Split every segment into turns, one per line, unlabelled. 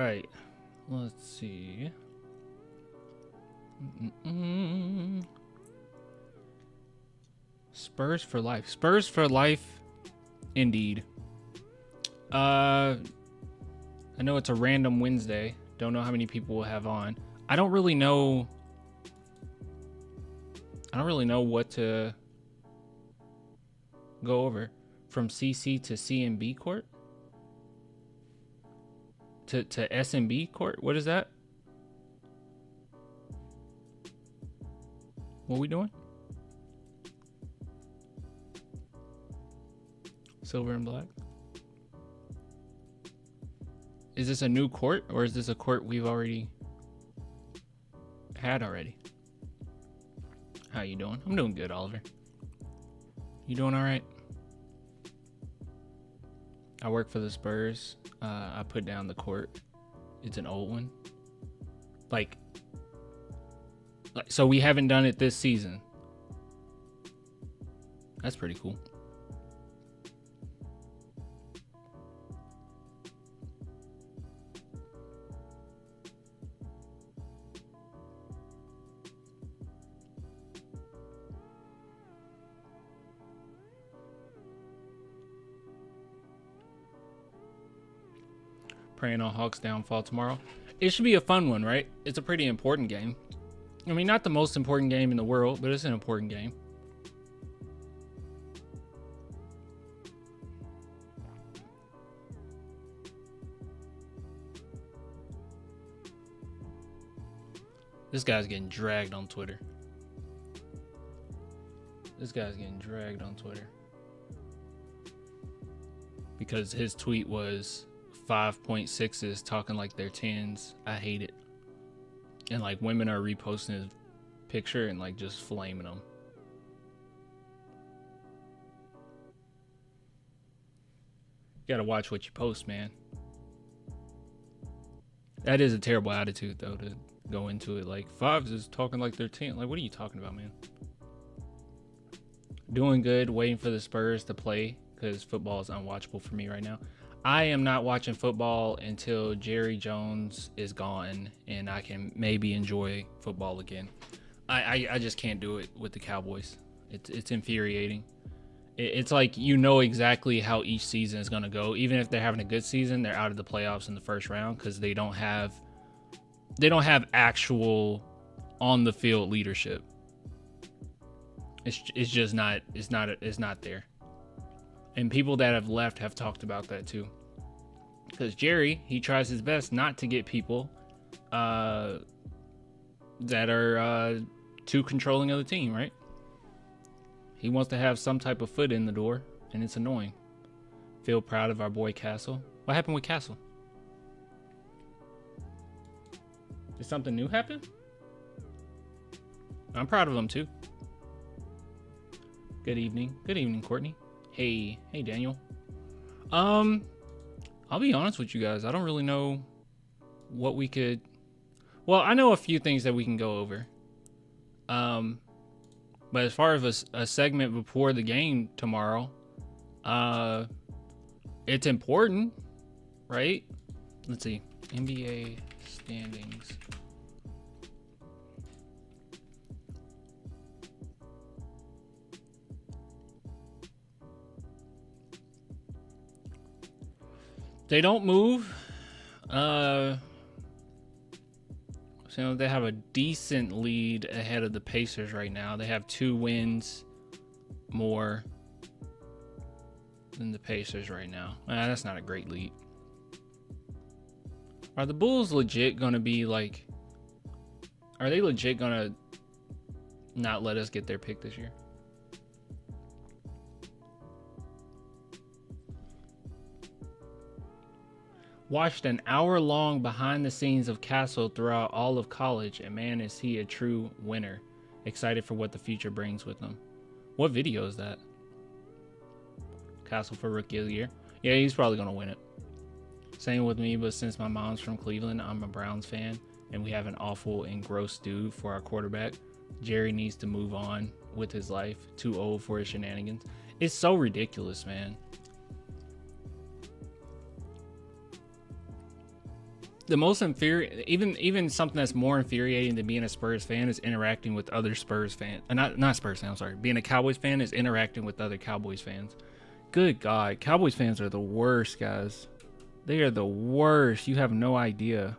right. Let's see. Spurs for life. Spurs for life, indeed. I know it's a random Wednesday. Don't know how many people we'll have on. I don't really know what to go over. From CC to CMB court? To SMB court? What is that? What we doing? Silver and black. Is this a new court, or is this a court we've already had already? How you doing? I'm doing good, Oliver. You doing all right? I work for the Spurs. I put down the court. It's an old one. Like, so we haven't done it this season. That's pretty cool. Praying on Hawks' downfall tomorrow. It should be a fun one, right? It's a pretty important game. I mean, not the most important game in the world, but it's an important game. This guy's getting dragged on Twitter. Because his tweet was 5.6s talking like they're 10s. I hate it. And like women are reposting his picture and like just flaming him. You gotta watch what you post, man. That is a terrible attitude though, to go into it like fives is talking like they're 10. Like, what are you talking about, man? Doing good, waiting for the Spurs to play because football is unwatchable for me right now. I am not watching football until Jerry Jones is gone and I can maybe enjoy football again. I just can't do it with the Cowboys. It's infuriating. It's like, you know exactly how each season is going to go. Even if they're having a good season, they're out of the playoffs in the first round because they don't have actual on the field leadership. It's just not, it's not there. And people that have left have talked about that too. Because Jerry, he tries his best not to get people that are too controlling of the team, right? He wants to have some type of foot in the door, and it's annoying. Feel proud of our boy Castle. What happened with Castle? Did something new happen? I'm proud of him too. Good evening. Good evening, Courtney. Hey Daniel. I'll be honest with you guys. I don't really know what we could. Well, I know a few things that we can go over. But as far as a segment before the game tomorrow, it's important, right? Let's see. NBA standings. They don't move. So they have a decent lead ahead of the Pacers right now. They have 2 wins more than the Pacers right now. That's not a great lead. Are the Bulls legit going to be like... Are they legit going to not let us get their pick this year? Watched an hour-long behind-the-scenes of Castle throughout all of college, and man, is he a true winner. Excited for what the future brings with him. What video is that? Castle for Rookie of the Year. Yeah, he's probably going to win it. Same with me, but since my mom's from Cleveland, I'm a Browns fan, and we have an awful and gross dude for our quarterback. Jerry needs to move on with his life. Too old for his shenanigans. It's so ridiculous, man. The most infuriating, even something that's more infuriating than being a Spurs fan is interacting with other Spurs fans. Not Spurs fans. I'm sorry. Being a Cowboys fan is interacting with other Cowboys fans. Good God, Cowboys fans are the worst, guys. They are the worst. You have no idea.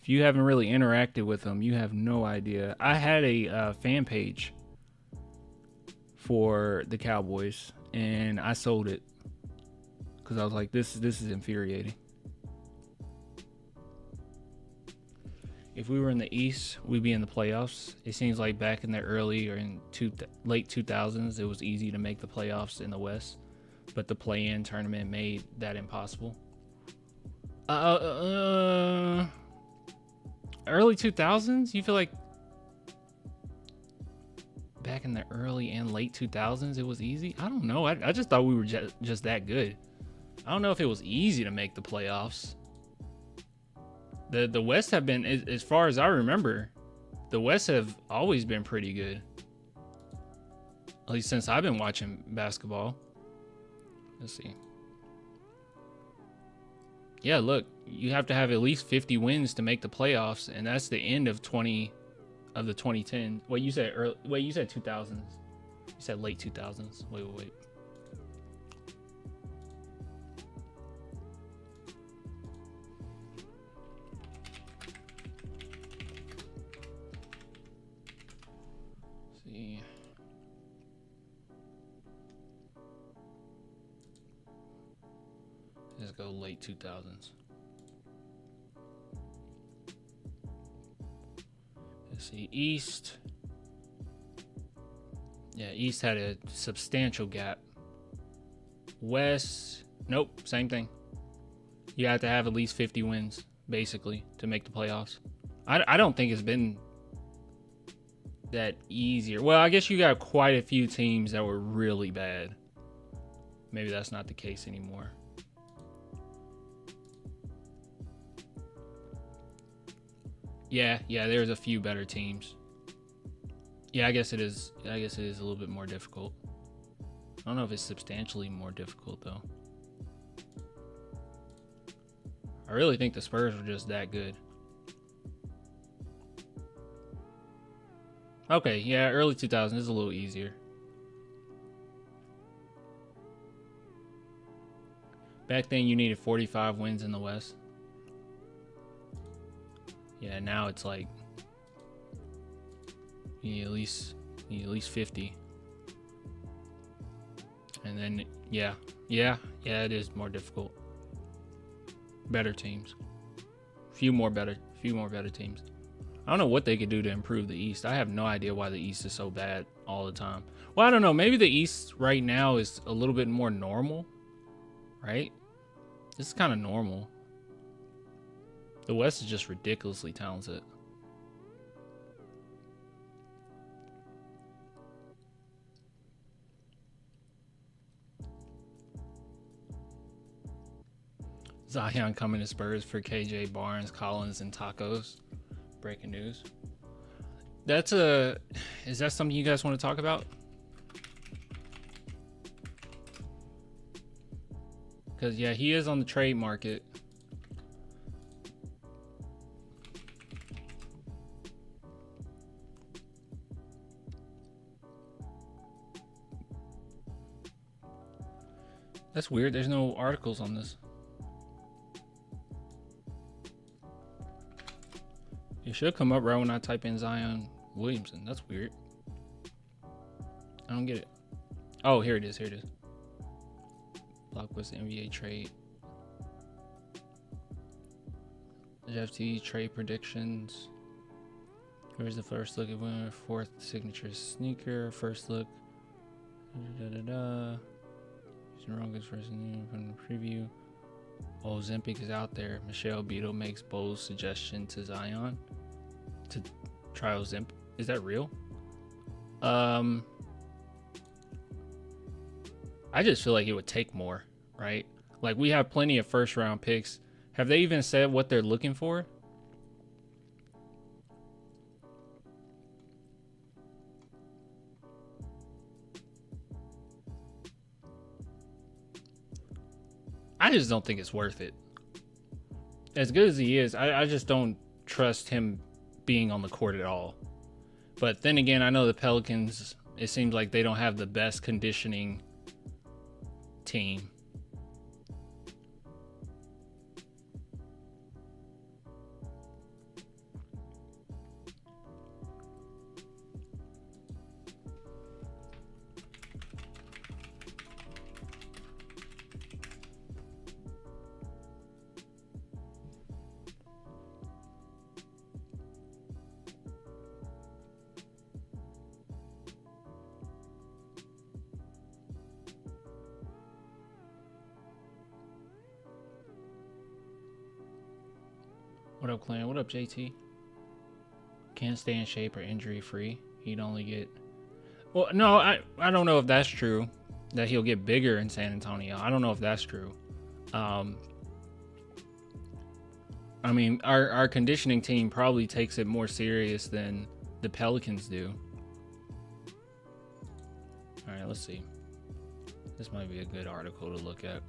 If you haven't really interacted with them, you have no idea. I had a fan page for the Cowboys, and I sold it because I was like, this is infuriating. If we were in the East, we'd be in the playoffs. It seems like back in the early or in late 2000s, it was easy to make the playoffs in the West, but the play-in tournament made that impossible. Early 2000s? You feel like back in the early and late 2000s, it was easy? I don't know. I just thought we were just that good. I don't know if it was easy to make the playoffs. The West have been, as far as I remember, the West have always been pretty good. At least since I've been watching basketball. Let's see. Yeah, look, you have to have at least 50 wins to make the playoffs, and that's the end of the 2010s. Wait, you said 2000s. You said late 2000s. Wait. Let's go late 2000s. Let's see, East. Yeah, East had a substantial gap. West, nope, same thing. You have to have at least 50 wins, basically, to make the playoffs. I don't think it's been that easier. Well, I guess you got quite a few teams that were really bad. Maybe that's not the case anymore. Yeah, there's a few better teams. Yeah, I guess it is a little bit more difficult. I don't know if it's substantially more difficult though. I really think the Spurs were just that good. Okay, yeah, early 2000s is a little easier. Back then you needed 45 wins in the West. Yeah, now it's like you need at least 50. And then yeah, it is more difficult. Better teams. Few more better teams. I don't know what they could do to improve the East. I have no idea why the East is so bad all the time. Well, I don't know. Maybe the East right now is a little bit more normal, right? This is kind of normal. The West is just ridiculously talented. Zion coming to Spurs for KJ, Barnes, Collins, and tacos. Breaking news. Is that something you guys want to talk about? Because, yeah, he is on the trade market. That's weird. There's no articles on this. It should come up right when I type in Zion Williamson. That's weird. I don't get it. Oh, here it is. Blockbuster NBA trade. FT trade predictions. Here's the first look at winner. Fourth signature sneaker. First look. Wrongest first from the preview. Ozempic is out there. Michelle Beadle makes bold suggestion to Zion to try Ozempic. Is that real? I just feel like it would take more, right? Like, we have plenty of first round picks. Have they even said what they're looking for? I just don't think it's worth it. as good as he is, I just don't trust him being on the court at all. But then again, I know the Pelicans, it seems like they don't have the best conditioning team. What up, Clan? What up, JT? Can't stay in shape or injury free. He'd only get... Well, no, I don't know if that's true. That he'll get bigger in San Antonio. I don't know if that's true. I mean, our conditioning team probably takes it more serious than the Pelicans do. All right, let's see. This might be a good article to look at.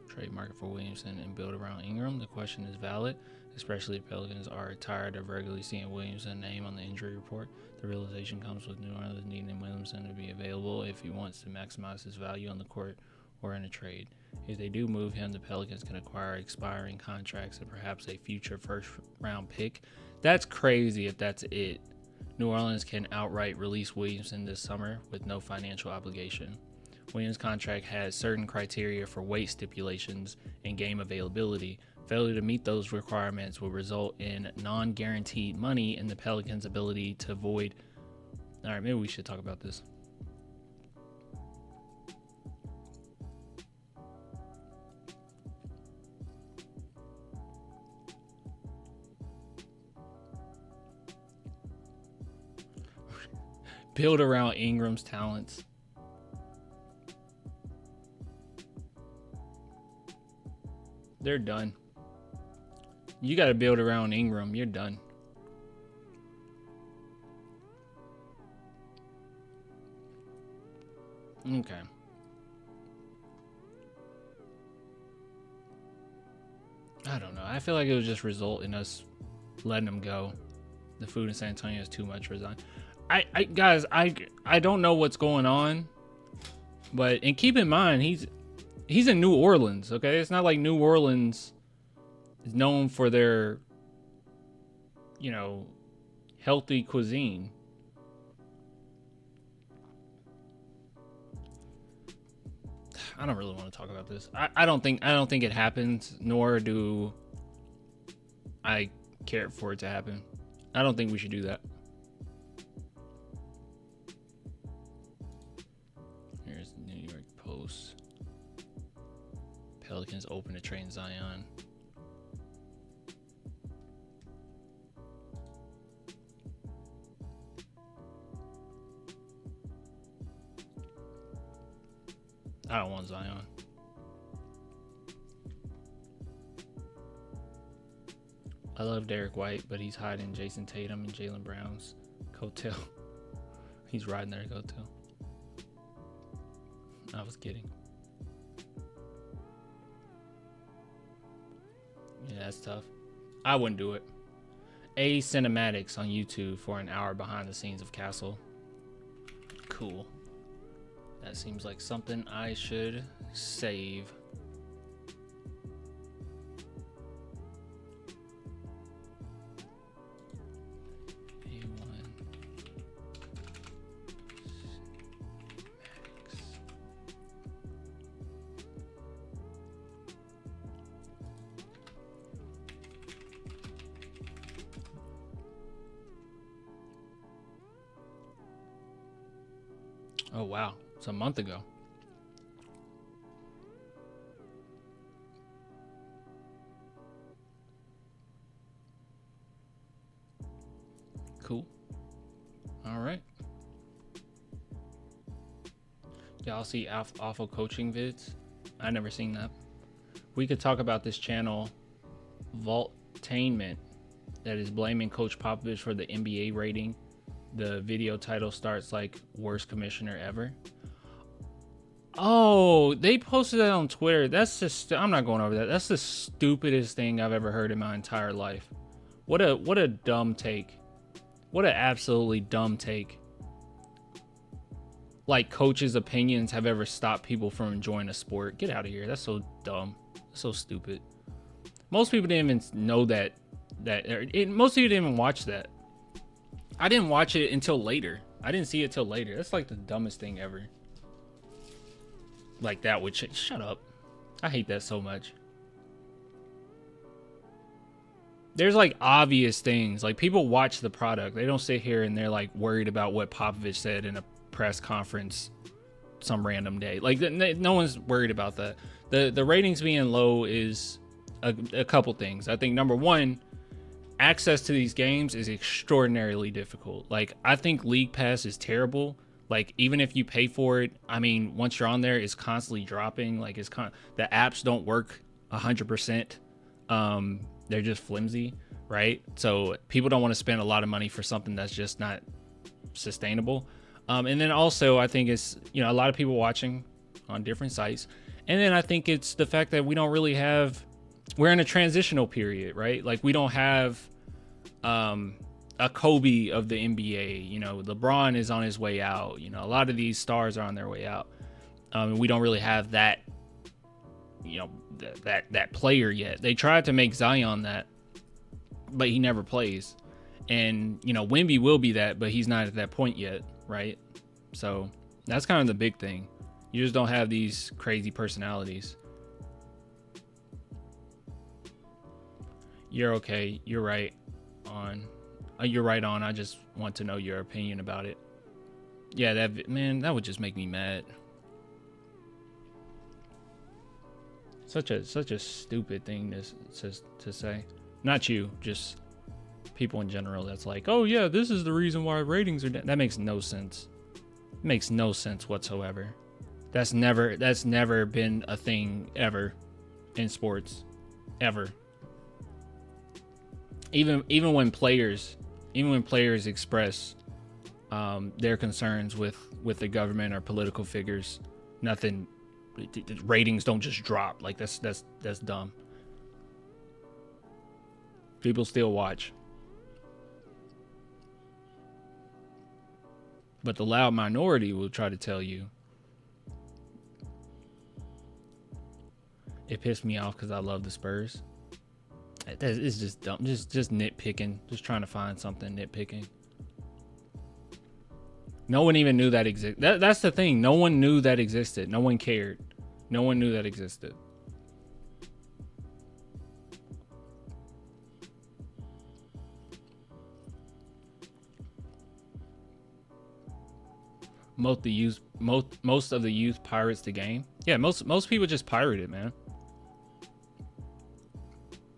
Trade market for Williamson and build around Ingram. The question is valid, especially if Pelicans are tired of regularly seeing Williamson's name on the injury report. The realization comes with New Orleans needing Williamson to be available if he wants to maximize his value on the court or in a trade. If they do move him, the Pelicans can acquire expiring contracts and perhaps a future first-round pick. That's crazy if that's it. New Orleans can outright release Williamson this summer with no financial obligation. Williams' contract has certain criteria for weight stipulations and game availability. Failure to meet those requirements will result in non-guaranteed money and the Pelicans' ability to void. All right, maybe we should talk about this. Build around Ingram's talents. They're done. You got to build around Ingram. You're done. Okay. I don't know. I feel like it would just result in us letting him go. The food in San Antonio is too much. Resign. Guys, I don't know what's going on, but and keep in mind he's in New Orleans, okay? It's not like New Orleans is known for their, healthy cuisine. I don't really want to talk about this. I don't think it happens, nor do I care for it to happen. I don't think we should do that. Here's the New York Post. Pelicans open to train Zion. I don't want Zion. I love Derek White, but he's hiding Jason Tatum and Jaylen Brown's coattail. He's riding their coattail. I was kidding. Yeah, that's tough. I wouldn't do it. Cinematics on YouTube for an hour behind the scenes of Castle. Cool. That seems like something I should save. Oh wow, it's a month ago. Cool. All right. Y'all see awful coaching vids? I never seen that. We could talk about this channel, Vaultainment, that is blaming Coach Popovich for the NBA rating. The video title starts like worst commissioner ever. Oh, they posted that on Twitter. That's just, I'm not going over that. That's the stupidest thing I've ever heard in my entire life. What a dumb take. What an absolutely dumb take. Like coaches' opinions have ever stopped people from enjoying a sport. Get out of here. That's so dumb. So stupid. Most people didn't even know that. Most people didn't even watch that. I didn't watch it until later. I didn't see it till later. That's like the dumbest thing ever. Like that would shut up. I hate that so much. There's like obvious things. Like people watch the product. They don't sit here and they're like worried about what Popovich said in a press conference some random day. Like no one's worried about that. The ratings being low is a couple things. I think number one, access to these games is extraordinarily difficult. Like I think League Pass is terrible. Like even if you pay for it, I mean, once you're on there, it's constantly dropping. Like the apps don't work 100%. They're just flimsy, right? So people don't want to spend a lot of money for something that's just not sustainable. And then also I think it's, you know, a lot of people watching on different sites. And then I think it's the fact that we don't really have, we're in a transitional period, right? Like we don't have a Kobe of the NBA. You know, LeBron is on his way out. You know, a lot of these stars are on their way out. We don't really have that, you know, that player yet. They tried to make Zion that, but he never plays. And, you know, Wemby will be that, but he's not at that point yet, right? So that's kind of the big thing. You just don't have these crazy personalities. You're okay. You're right on. You're right on. I just want to know your opinion about it. Yeah, that would just make me mad. Such a stupid thing to say. Not you, just people in general. That's like, oh yeah, this is the reason why ratings are down. That makes no sense. It makes no sense whatsoever. That's never been a thing ever in sports, ever. Even when players express their concerns with the government or political figures, nothing. Ratings don't just drop. Like that's dumb. People still watch, but the loud minority will try to tell you. It pissed me off because I love the Spurs. It's just dumb. Just nitpicking. Just trying to find something nitpicking. No one even knew that existed. That's the thing. No one knew that existed. No one cared. No one knew that existed. Most of the youth pirates the game. Yeah, most people just pirate it, man.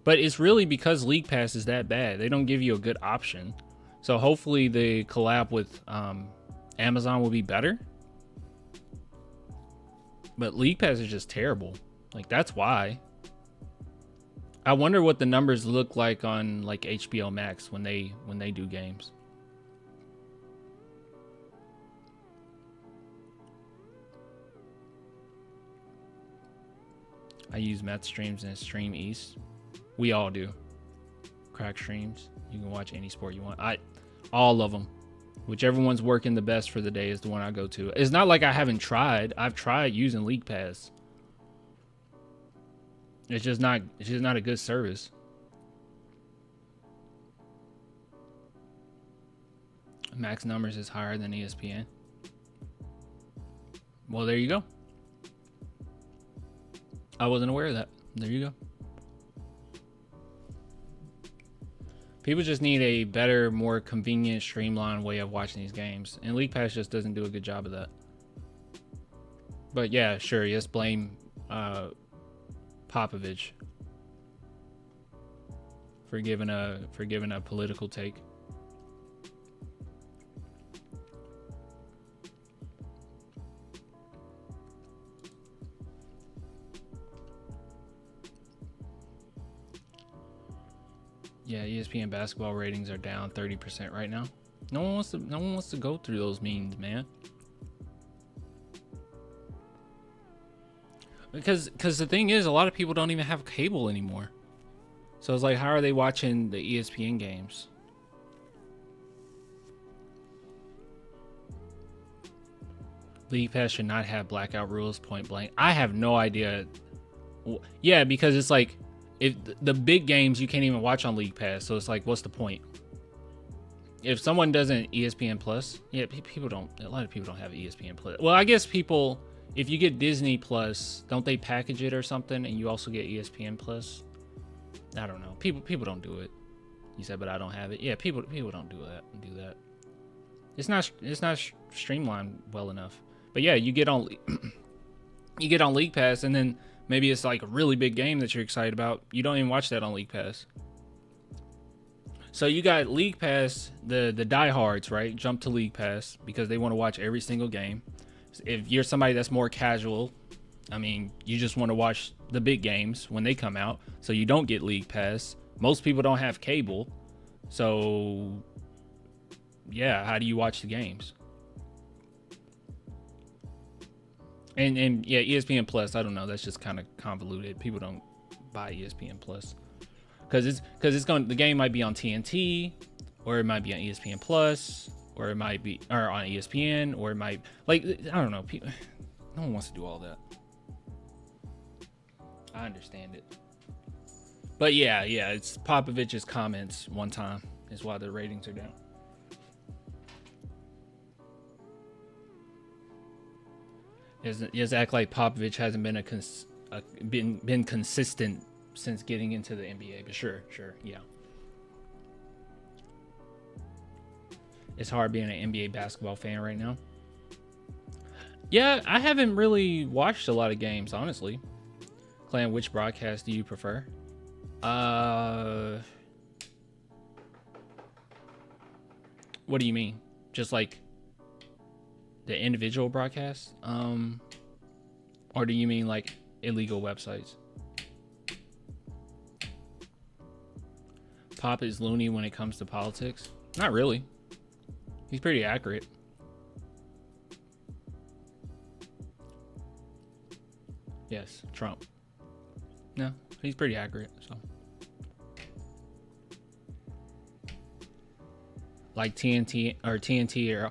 But it's really because League Pass is that bad. They don't give you a good option. So hopefully the collab with Amazon will be better. But League Pass is just terrible. Like that's why. I wonder what the numbers look like on like HBO Max when they do games. I use Met Streams and Stream East. We all do. Crack streams. You can watch any sport you want. All of them. Whichever one's working the best for the day is the one I go to. It's not like I haven't tried. I've tried using League Pass. It's just not a good service. Max numbers is higher than ESPN. Well, there you go. I wasn't aware of that. There you go. People just need a better, more convenient, streamlined way of watching these games. And League Pass just doesn't do a good job of that. But yeah, sure, yes, blame Popovich for giving a political take. Yeah, ESPN basketball ratings are down 30% right now. No one wants to go through those memes, man. because the thing is, a lot of people don't even have cable anymore. So it's like, how are they watching the ESPN games? League Pass should not have blackout rules, point blank. I have no idea. Yeah, because it's like, if the big games you can't even watch on League Pass, so it's like, what's the point? If someone doesn't ESPN Plus, yeah, people don't. A lot of people don't have ESPN Plus. Well, I guess people, if you get Disney Plus, don't they package it or something, and you also get ESPN Plus? I don't know. People don't do it. You said, but I don't have it. Yeah, people don't do that. It's not streamlined well enough. But yeah, you get on League Pass, and then maybe it's like a really big game that you're excited about. You don't even watch that on League Pass. So you got League Pass, the diehards, right? Jump to League Pass because they want to watch every single game. If you're somebody that's more casual, I mean, you just want to watch the big games when they come out, so you don't get League Pass. Most people don't have cable, so yeah, how do you watch the games? And yeah, ESPN Plus, I don't know, that's just kind of convoluted. People don't buy ESPN Plus because the game might be on TNT, or it might be on ESPN Plus, or it might be on ESPN, or it might, like, I don't know. No one wants to do all that. I understand it. But yeah, it's Popovich's comments one time is why the ratings are down. Just act like Popovich hasn't been been consistent since getting into the NBA. But sure, yeah. It's hard being an NBA basketball fan right now. Yeah, I haven't really watched a lot of games, honestly. Clan, which broadcast do you prefer? What do you mean? Just like the individual broadcasts? Or do you mean like illegal websites? Pop is loony when it comes to politics? Not really. He's pretty accurate. Yes, Trump. No, he's pretty accurate, so. Like TNT or TNT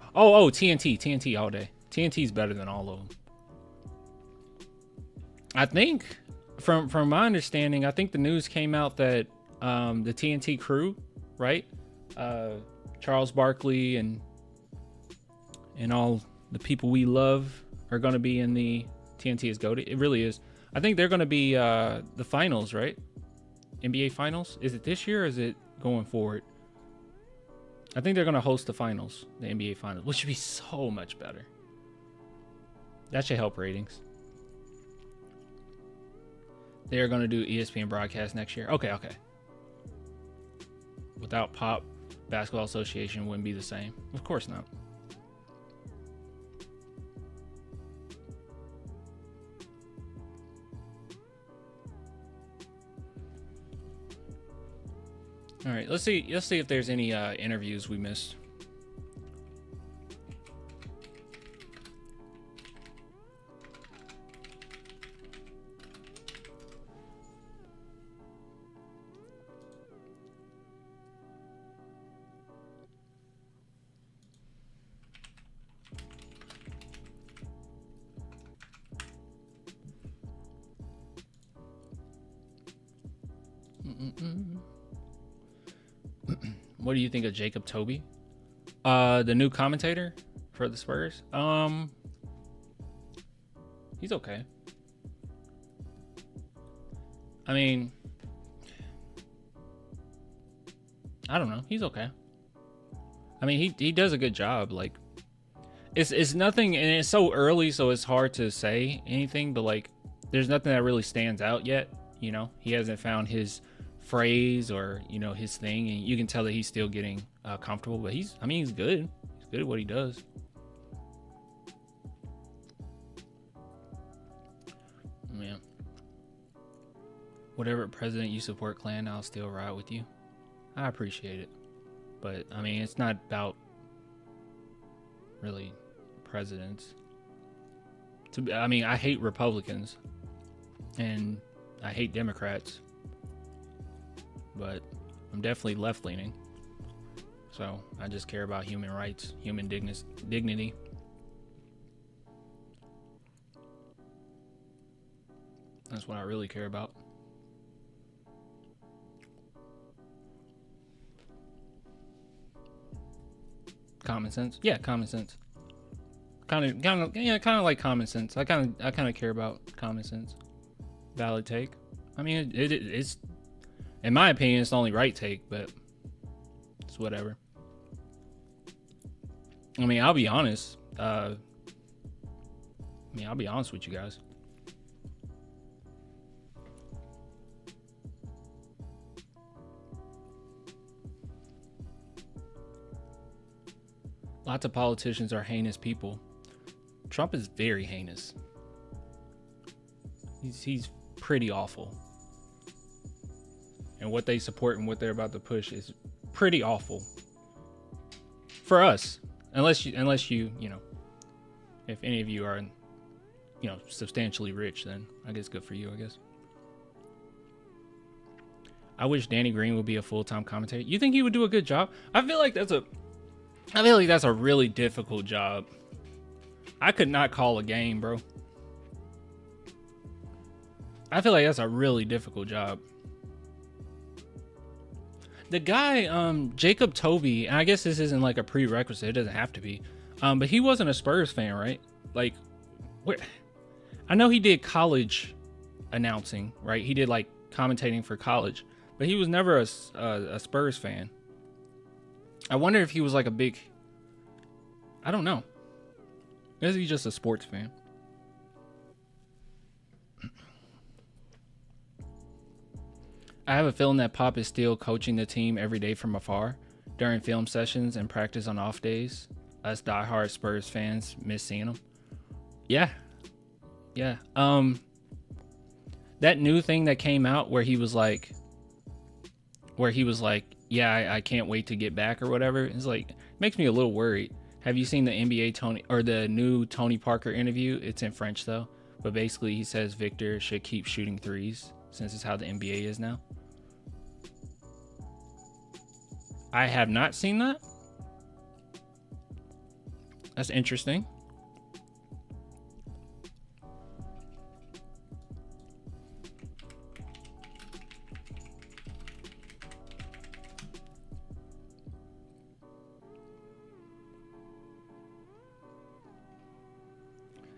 all day. TNT's better than all of them. I think from my understanding, I think the news came out that the TNT crew, right? Charles Barkley and all the people we love are going to be in the TNT is GOAT. It really is. I think they're going to be the finals, right? NBA finals. Is it this year or is it going forward? I think they're going to host the finals, the NBA finals, which should be so much better. That should help ratings. They are going to do ESPN broadcast next year. Okay. Without Pop, Basketball Association wouldn't be the same. Of course not. All right, let's see if there's any interviews we missed. What do you think of Jacob Toby? The new commentator for the Spurs? He's okay. I mean, I don't know. He's okay. I mean, he does a good job. Like, it's nothing, and it's so early, so it's hard to say anything, but like, there's nothing that really stands out yet. You know, he hasn't found his phrase or, you know, his thing, and you can tell that he's still getting comfortable, but he's good. He's good at what he does. Man, whatever president you support, Clan, I'll still ride with you. I appreciate it, but I mean, it's not about really presidents. I mean, I hate Republicans, and I hate Democrats, but I'm definitely left-leaning. So I just care about human rights, human dignity. That's what I really care about. Common sense. Yeah, common sense. Kind of like common sense. I kind of care about common sense. Valid take. I mean, it's in my opinion, it's the only right take, but it's whatever. I mean, I'll be honest. I'll be honest with you guys. Lots of politicians are heinous people. Trump is very heinous. He's pretty awful. And what they support and what they're about to push is pretty awful. For us. Unless you know, if any of you are, you know, substantially rich, then I guess good for you, I guess. I wish Danny Green would be a full-time commentator. You think he would do a good job? I feel like that's a really difficult job. I could not call a game, bro. I feel like that's a really difficult job. The guy, Jacob Toby, and I guess this isn't like a prerequisite, it doesn't have to be, but he wasn't a Spurs fan, right? Like, I know he did college announcing, right? He did like commentating for college, but he was never a Spurs fan. I wonder if he was like a big, I don't know. Is he just a sports fan? I have a feeling that Pop is still coaching the team every day from afar during film sessions and practice on off days. Us diehard Spurs fans miss seeing him. Yeah. That new thing that came out where he was like, yeah, I can't wait to get back or whatever. It's like, makes me a little worried. Have you seen the NBA Tony or the new Tony Parker interview? It's in French though, but basically he says Victor should keep shooting threes since it's how the NBA is now. I have not seen that. That's interesting.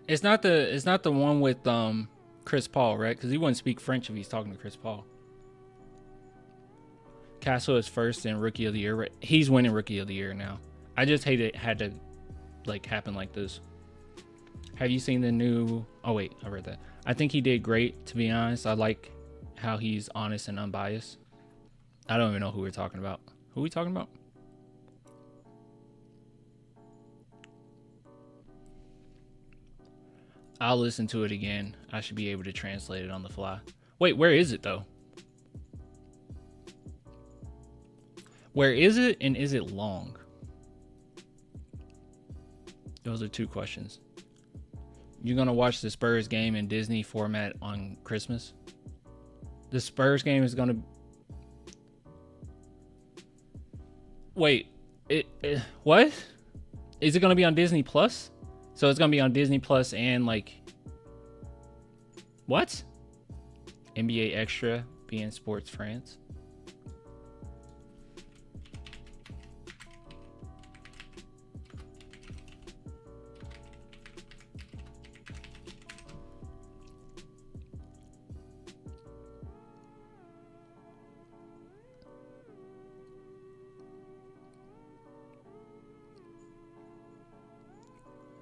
It's not the one with Chris Paul, right? Because he wouldn't speak French if he's talking to Chris Paul. Castle is first in Rookie of the Year. He's winning Rookie of the Year now. I just hate it had to like happen like this. Have you seen the new? Oh wait, I read that. I think he did great, to be honest. I like how he's honest and unbiased. I don't even know who we're talking about. Who are we talking about? I'll listen to it again. I should be able to translate it on the fly. Wait, where is it though? Where is it, and is it long? Those are two questions. You're gonna watch the Spurs game in Disney format on Christmas? The Spurs game is gonna... Wait, what? Is it gonna be on Disney Plus? So it's gonna be on Disney Plus and like... What? NBA Extra, beIN Sports France.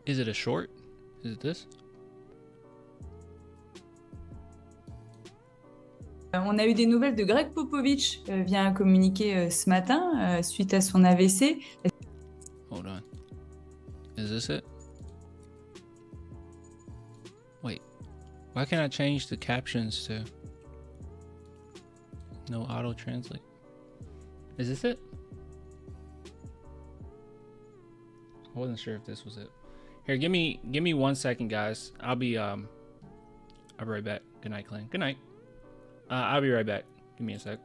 Is it a short? Is it this?
On a eu des nouvelles de Greg Popovich via un communiqué ce matin suite à son AVC.
Hold on. Is this it? Wait. Why can't I change the captions to no auto translate? Is this it? I wasn't sure if this was it. Here, give me 1 second, guys. I'll be right back. Good night, Clan. Good night. I'll be right back. Give me a sec.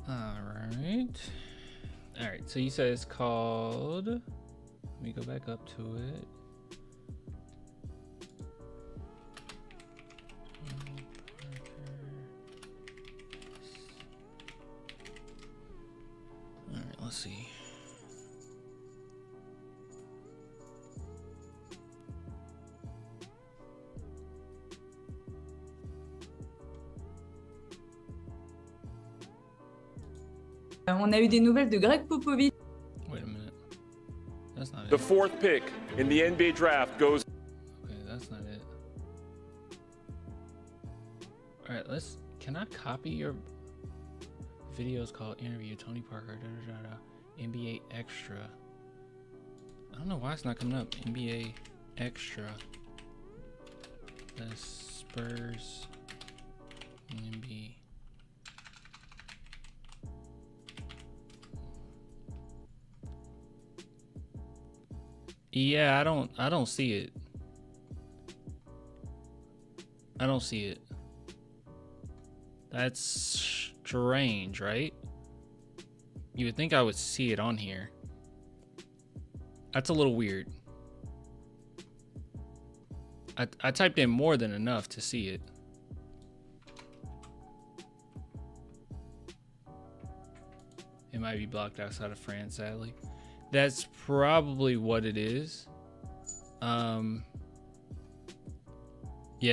All right. So you said it's called. Let me go back up to it. All right. Let's see.
On a eu des nouvelles de Greg Popovich.
Wait a minute. That's not
The
it.
fourth pick in the NBA draft goes.
Okay, that's not it. All right, can I copy your videos called Interview Tony Parker, NBA Extra? I don't know why it's not coming up. NBA Extra. The Spurs NBA. Yeah, I don't see it. I don't see it. That's strange, right? You would think I would see it on here. That's a little weird. I typed in more than enough to see it. It might be blocked outside of France, sadly. That's probably what it is. Yeah,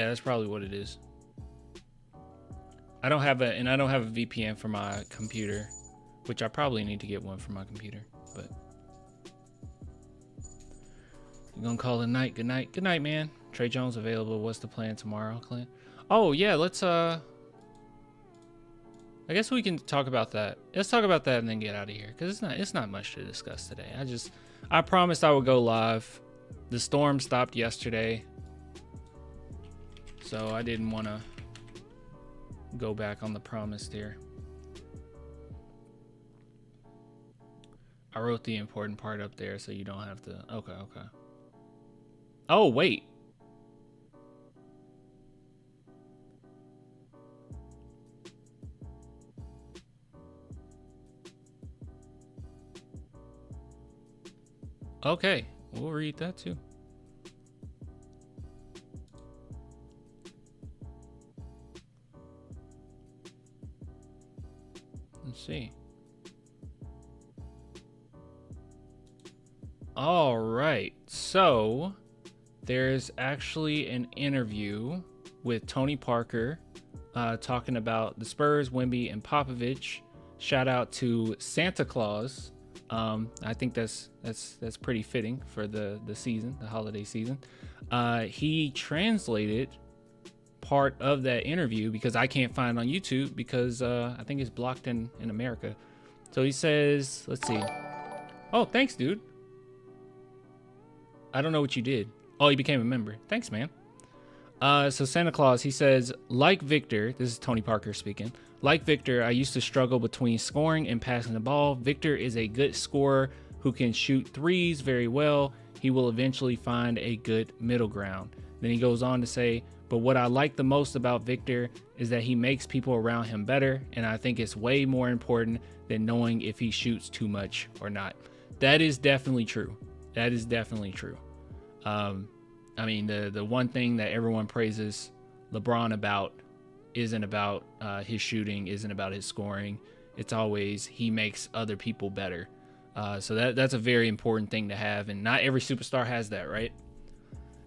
that's probably what it is. I don't have a VPN for my computer, which I probably need to get one for my computer, but you're gonna call it a night. Good night, man. Trey Jones available. What's the plan tomorrow, Clint? Oh yeah, let's I guess we can talk about that. Let's talk about that and then get out of here, because it's not much to discuss today. I promised I would go live. The storm stopped yesterday, so I didn't want to go back on the promise there. I wrote the important part up there so you don't have to. Okay. Oh wait. Okay, we'll read that too. Let's see. All right, so there's actually an interview with Tony Parker talking about the Spurs, Wemby, and Popovich. Shout out to Santa Claus. I think that's pretty fitting for the season, the holiday season. He translated part of that interview because I can't find it on YouTube because I think it's blocked in America. So he says, let's see. Oh, thanks, dude. I don't know what you did. Oh, you became a member. Thanks, man. So Santa Claus, he says, like Victor, this is Tony Parker speaking. Like Victor, I used to struggle between scoring and passing the ball. Victor is a good scorer who can shoot threes very well. He will eventually find a good middle ground. Then he goes on to say, but what I like the most about Victor is that he makes people around him better, and I think it's way more important than knowing if he shoots too much or not. That is definitely true. That is definitely true. I mean, the one thing that everyone praises LeBron about isn't about his shooting, isn't about his scoring. It's always he makes other people better. So that's a very important thing to have, and not every superstar has that, right?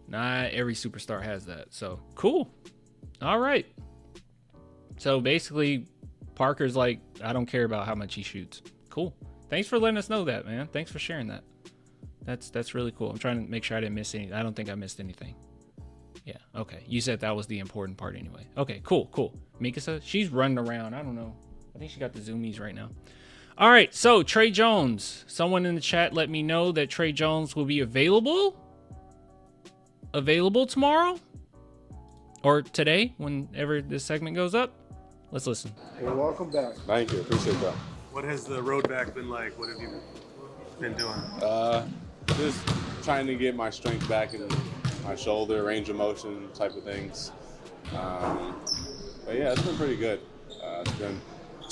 Not every superstar has that. So cool. All right. So basically, Parker's like, I don't care about how much he shoots. Cool. Thanks for letting us know that, man. Thanks for sharing that. That's really cool. I'm trying to make sure I didn't miss anything. I don't think I missed anything. Yeah, okay. You said that was the important part anyway. Okay, cool. Mikasa, she's running around. I don't know. I think she got the zoomies right now. All right, so Trey Jones. Someone in the chat let me know that Trey Jones will be available tomorrow or today, whenever this segment goes up. Let's listen.
Hey, welcome back.
Thank you. Appreciate that.
What has the road back been like? What have you been doing?
Just trying to get my strength back in my shoulder, range of motion type of things. But yeah, it's been pretty good. It's been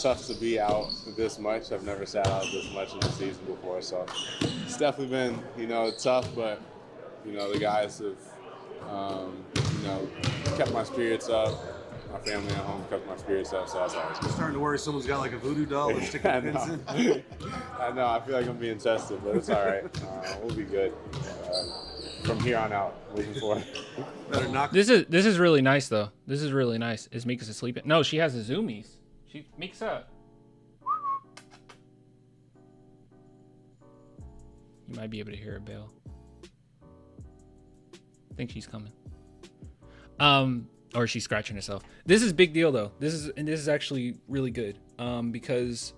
tough to be out this much. I've never sat out this much in the season before, so it's definitely been, tough, but, the guys have, kept my spirits up. My family at home kept my spirits up, so that's always
I'm
good.
starting to worry someone's got like a voodoo doll and sticking pins in.
I know, I feel like I'm being tested, but it's all right. We'll be good from here on out, moving forward.
Better knock.
This is really nice though. This is really nice. Is Mika's asleep? No, she has the zoomies. Mika. You might be able to hear her bell. I think she's coming. Or she's scratching herself. This is big deal though. This is actually really good. Because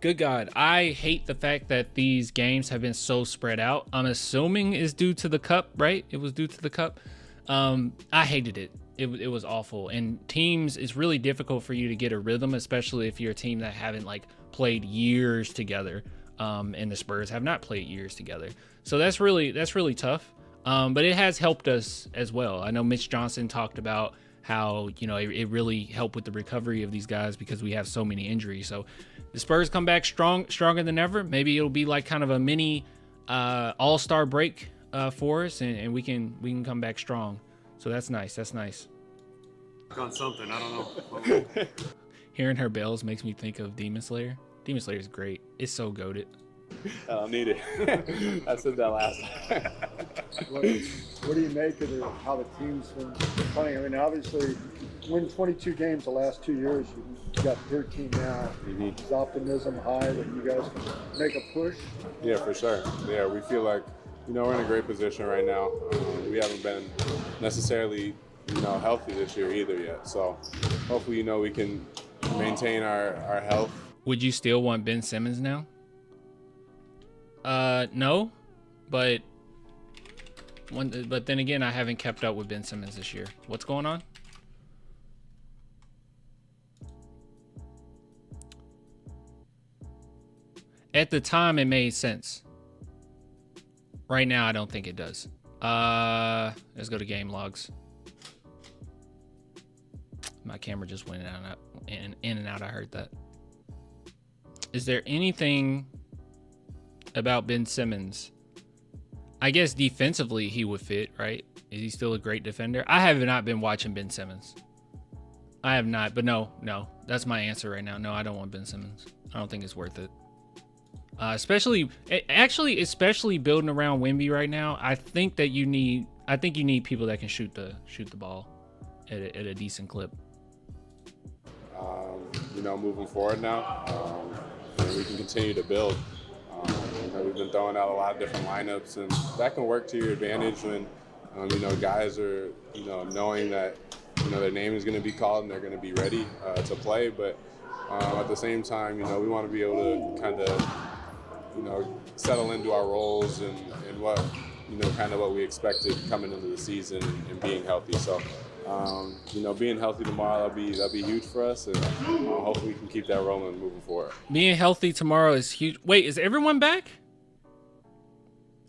good God, I hate the fact that these games have been so spread out. I'm assuming is due to the cup, right? It was due to the cup. I hated it. It was awful. And teams, it's really difficult for you to get a rhythm, especially if you're a team that haven't like played years together. And the Spurs have not played years together. So that's really tough. But it has helped us as well. I know Mitch Johnson talked about how, it really helped with the recovery of these guys because we have so many injuries. So the Spurs come back stronger than ever. Maybe it'll be like kind of a mini all-star break for us, and we can come back strong. So that's nice. That's nice.
On something, I don't know.
Hearing her bells makes me think of Demon Slayer. Demon Slayer is great. It's so goated.
I don't need it. I said that last time.
What do you make of how the team's been playing? I mean, obviously, win 22 games the last 2 years. You got 13 now.
Mm-hmm.
Is optimism high that you guys can make a push?
Yeah, for sure. Yeah, we feel like, we're in a great position right now. We haven't been necessarily, healthy this year either yet. So hopefully, we can maintain our health.
Would you still want Ben Simmons now? No, but then again, I haven't kept up with Ben Simmons this year. What's going on? At the time, it made sense. Right now, I don't think it does. Let's go to game logs. My camera just went in and out. I heard that. Is there anything about Ben Simmons? I guess defensively he would fit, right? Is he still a great defender? I have not been watching Ben Simmons. I have not, but no, that's my answer right now. No, I don't want Ben Simmons. I don't think it's worth it. Especially building around Wemby right now. I think you need people that can shoot the ball at a decent clip.
Moving forward now, we can continue to build. We've been throwing out a lot of different lineups, and that can work to your advantage when, guys are, knowing that, their name is going to be called and they're going to be ready to play. But at the same time, we want to be able to kind of, settle into our roles and what, kind of what we expected coming into the season and being healthy. So, being healthy tomorrow, that'll be huge for us, and hopefully we can keep that rolling moving forward.
Being healthy tomorrow is huge. Wait, is everyone back?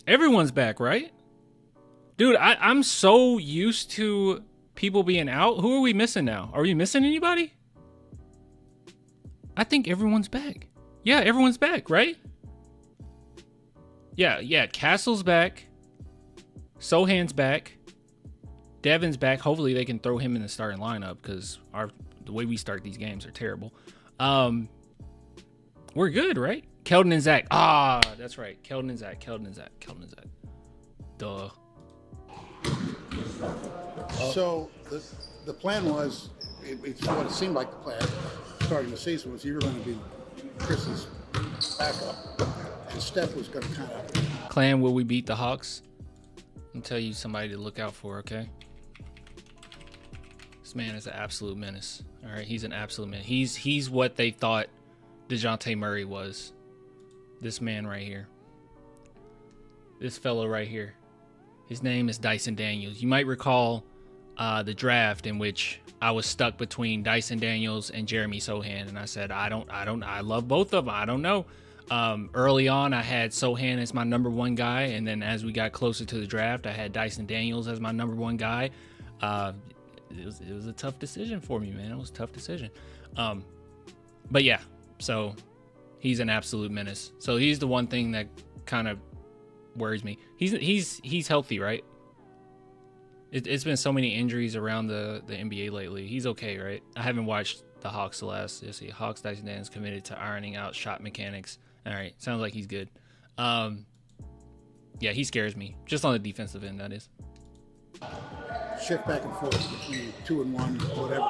Everyone's back, right? Dude, I'm so used to people being out. Who are we missing now? Are we missing anybody? I think everyone's back. Yeah, everyone's back, right? Yeah, Castle's back. Sohan's back. Devin's back. Hopefully they can throw him in the starting lineup because the way we start these games are terrible. We're good, right? Keldon and Zach. Ah, that's right. Keldon and Zach. Duh.
So the plan was, it's what it seemed like the plan starting the season was you were going to be Chris's backup, and Steph was going to kind of.
Clan, will we beat the Hawks? I'll tell you somebody to look out for, okay? This man is an absolute menace. All right, he's an absolute menace. He's what they thought DeJounte Murray was. This man right here. This fellow right here. His name is Dyson Daniels. You might recall the draft in which I was stuck between Dyson Daniels and Jeremy Sohan, and I said I love both of them. I don't know. Early on, I had Sohan as my number one guy, and then as we got closer to the draft, I had Dyson Daniels as my number one guy. It was a tough decision for me, man. It was a tough decision. But yeah, So he's an absolute menace. So he's the one thing that kind of worries me. He's healthy, right? It's been so many injuries around the NBA lately. He's okay, right? I haven't watched the Hawks the last. Let's see, Hawks Dyson Dan is committed to ironing out shot mechanics. All right, sounds like he's good. Yeah, he scares me. Just on the defensive end, that is.
Shift back and forth between 2 and 1, whatever.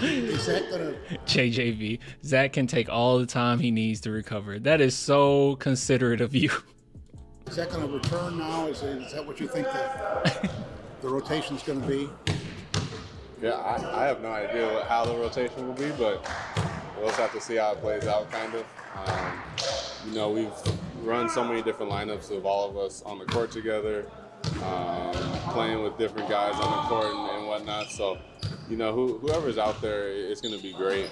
Is that gonna?
JJV. Zach can take all the time he needs to recover. That is so considerate of you.
Is that going to return now? Is that what you think the rotation's going to be?
Yeah, I have no idea how the rotation will be, but we'll just have to see how it plays out, kind of. You know, we've run so many different lineups of all of us on the court together, playing with different guys on the court and whatnot. So, you know, whoever's out there, it's going to be great.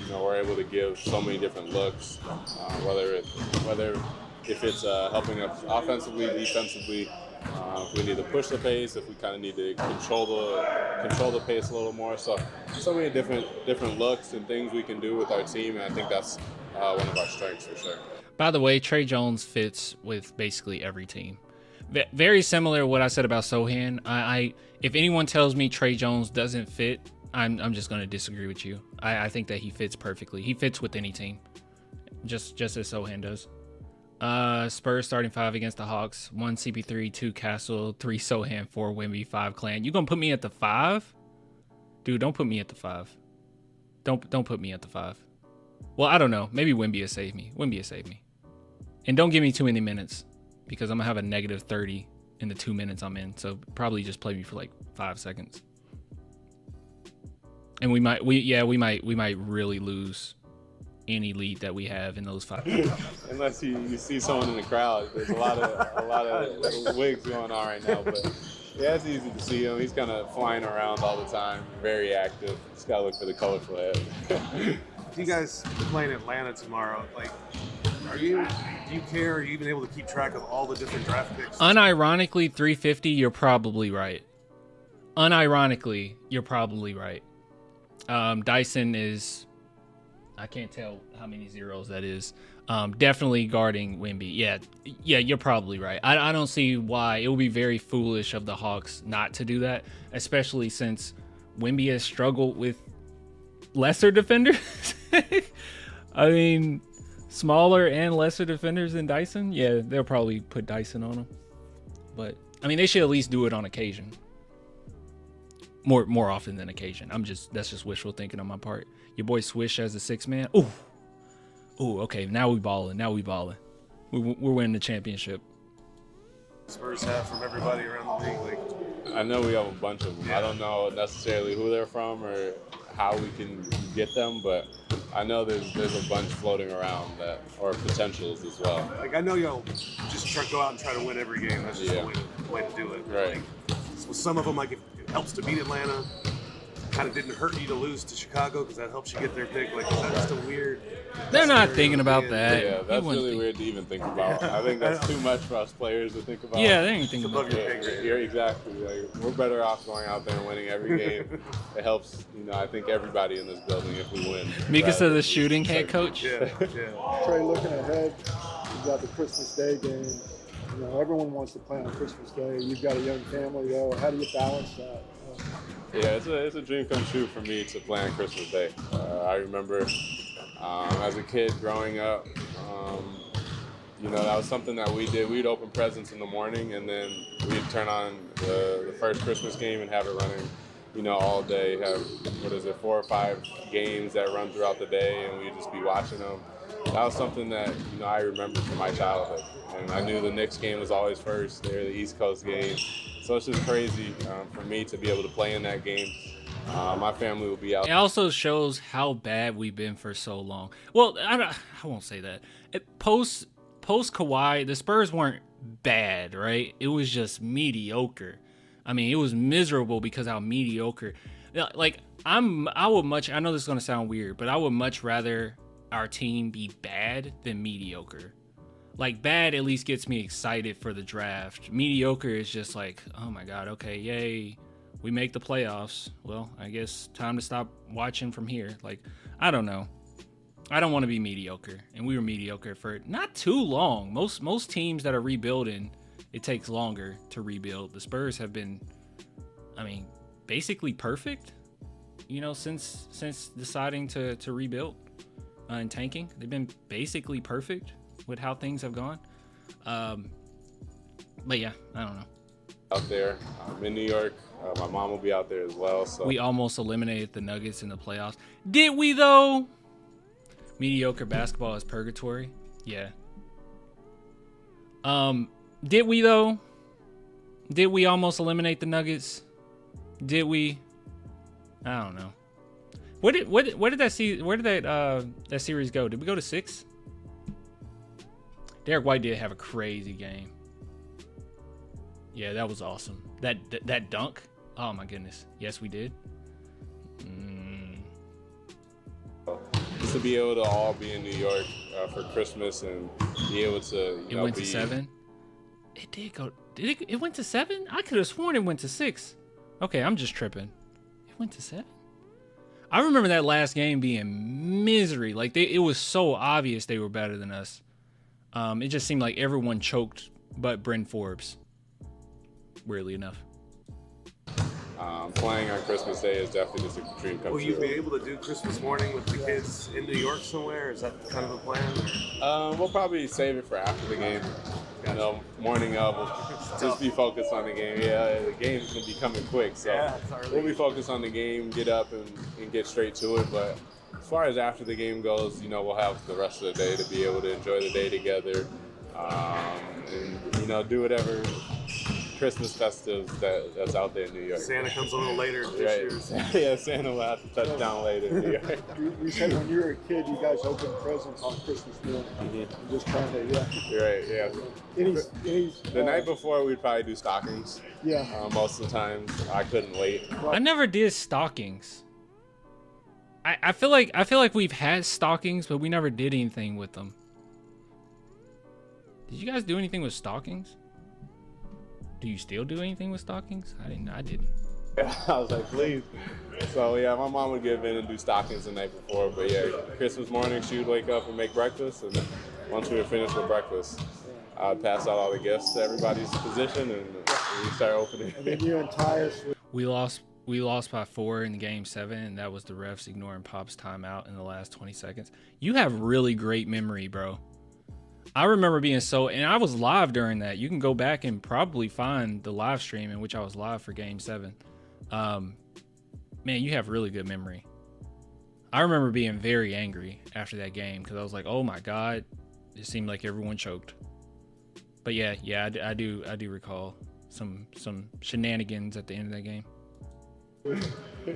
You know, we're able to give so many different looks, whether if it's helping us offensively, defensively, if we need to push the pace, if we kind of need to control the pace a little more. So many different looks and things we can do with our team, and I think that's one of our strengths for sure.
By the way, Trey Jones fits with basically every team. Very similar to what I said about Sohan. If anyone tells me Trey Jones doesn't fit, I'm just going to disagree with you. I think that he fits perfectly. He fits with any team, just as Sohan does. Spurs starting 5 against the Hawks. 1 CP3, 2 Castle, 3 Sohan, 4 Wemby, 5 Clan. You gonna put me at the 5? Dude, don't put me at the 5. Don't put me at the 5. Well, I don't know. Maybe Wemby will save me. And don't give me too many minutes, because I'm gonna have a negative 30 in the 2 minutes I'm in. So probably just play me for like 5 seconds. And we might really lose any lead that we have in those 5.
Unless you see someone in the crowd. There's a lot of wigs going on right now, but yeah, it's easy to see him. He's kind of flying around all the time, very active. Just gotta look for the colorful head.
You guys playing Atlanta tomorrow. Like, do you care? Are you even able to keep track of all the different draft picks?
Unironically, 350. You're probably right. Unironically, you're probably right. Dyson is. I can't tell how many zeros that is. Definitely guarding Wemby. Yeah, you're probably right. I don't see why. It would be very foolish of the Hawks not to do that, especially since Wemby has struggled with lesser defenders. I mean, smaller and lesser defenders than Dyson. Yeah, they'll probably put Dyson on him. But, I mean, they should at least do it on occasion. More often than occasion. That's just wishful thinking on my part. Your boy Swish as a 6-man. Ooh, okay. Now we balling. We're winning the championship.
Spurs have from everybody around the league. Like,
I know we have a bunch of them. Yeah. I don't know necessarily who they're from or how we can get them, but I know there's a bunch floating around that, or potentials as well.
Like, I know y'all just go out and try to win every game. That's just the way to do it.
Right.
Like, so some of them, like, it helps to beat Atlanta. Kind of didn't hurt you to lose to Chicago because that helps you get their pick. Like, is that just a weird?
They're not thinking about that.
Yeah, that's really weird to even think about. I think that's too much for us players to think about.
Yeah, they ain't thinking about
that. You're exactly. Like, we're better off going out there and winning every game. It helps, I think everybody in this building if we win.
Mika said the shooting head coach.
Yeah.
Trey, looking ahead, you got the Christmas Day game. Everyone wants to play on Christmas Day. You've got a young family, though. How do you balance that?
Yeah, it's a dream come true for me to play on Christmas Day. I remember as a kid growing up, that was something that we did. We'd open presents in the morning, and then we'd turn on the first Christmas game and have it running, all day. Have 4 or 5 games that run throughout the day, and we'd just be watching them. That was something that I remember from my childhood, and I knew the Knicks game was always first. They're the East Coast game. So it's just crazy for me to be able to play in that game. My family will be out.
It also shows how bad we've been for so long. Well, I won't say that. Post Kawhi, the Spurs weren't bad, right? It was just mediocre. I mean, it was miserable because how mediocre. Like, I know this is going to sound weird, but I would much rather our team be bad than mediocre. Like, bad at least gets me excited for the draft. Mediocre is just like, oh my God, okay, yay, we make the playoffs. Well, I guess time to stop watching from here. Like, I don't know. I don't want to be mediocre, and we were mediocre for not too long. Most teams that are rebuilding, it takes longer to rebuild. The Spurs have been, I mean, basically perfect, since deciding to rebuild and tanking. They've been basically perfect with how things have gone. But yeah, I don't know.
Out there in New York, my mom will be out there as well. So
We almost eliminated the Nuggets in the playoffs. Did we though? Mediocre basketball is purgatory. Yeah. Did we though? Did we almost eliminate the Nuggets? Did we? I don't know. Where did that series go? Did we go to 6? Derek White did have a crazy game. Yeah, that was awesome. That dunk. Oh my goodness. Yes, we did.
just to be able to all be in New York for Christmas and be able to,
It went to 7. It did go. It went to 7? I could have sworn it went to 6. Okay, I'm just tripping. It went to 7. I remember that last game being misery. Like it was so obvious they were better than us. It just seemed like everyone choked, but Bryn Forbes. Weirdly enough.
Playing on Christmas Day is definitely just a dream come true.
Will you be able to do Christmas morning with the kids in New York somewhere? Is that kind of the plan?
We'll probably save it for after the game. You know, morning of, we'll just be focused on the game. Yeah, the game's going to be coming quick, so we'll be focused on the game, get up and get straight to it. But as far as after the game goes, you know, we'll have the rest of the day to be able to enjoy the day together and, you know, do whatever Christmas festives that's out there in New York.
Santa comes a little later this year.
Yeah, Santa will have to touch down later in New York.
You said when you were a kid, you guys opened presents on Christmas morning.
Mm-hmm.
Just trying to, yeah.
You're right, yeah. The night before, we'd probably do stockings.
Yeah.
Most of the time, I couldn't wait.
I never did stockings. I feel like we've had stockings, but we never did anything with them. Did you guys do anything with stockings? Do you still do anything with stockings? I didn't.
Yeah, I was like, please. So yeah, my mom would give in and do stockings the night before. But yeah, Christmas morning, she would wake up and make breakfast. And once we were finished with breakfast, I'd pass out all the gifts to everybody's position and we start opening.
And then you and Tyus.
We lost by 4 in game 7, and that was the refs ignoring Pop's timeout in the last 20 seconds. You have really great memory, bro. I remember being and I was live during that. You can go back and probably find the live stream in which I was live for game 7. Man, you have really good memory. I remember being very angry after that game because I was like, oh my God, it seemed like everyone choked. But yeah, I do recall some shenanigans at the end of that game.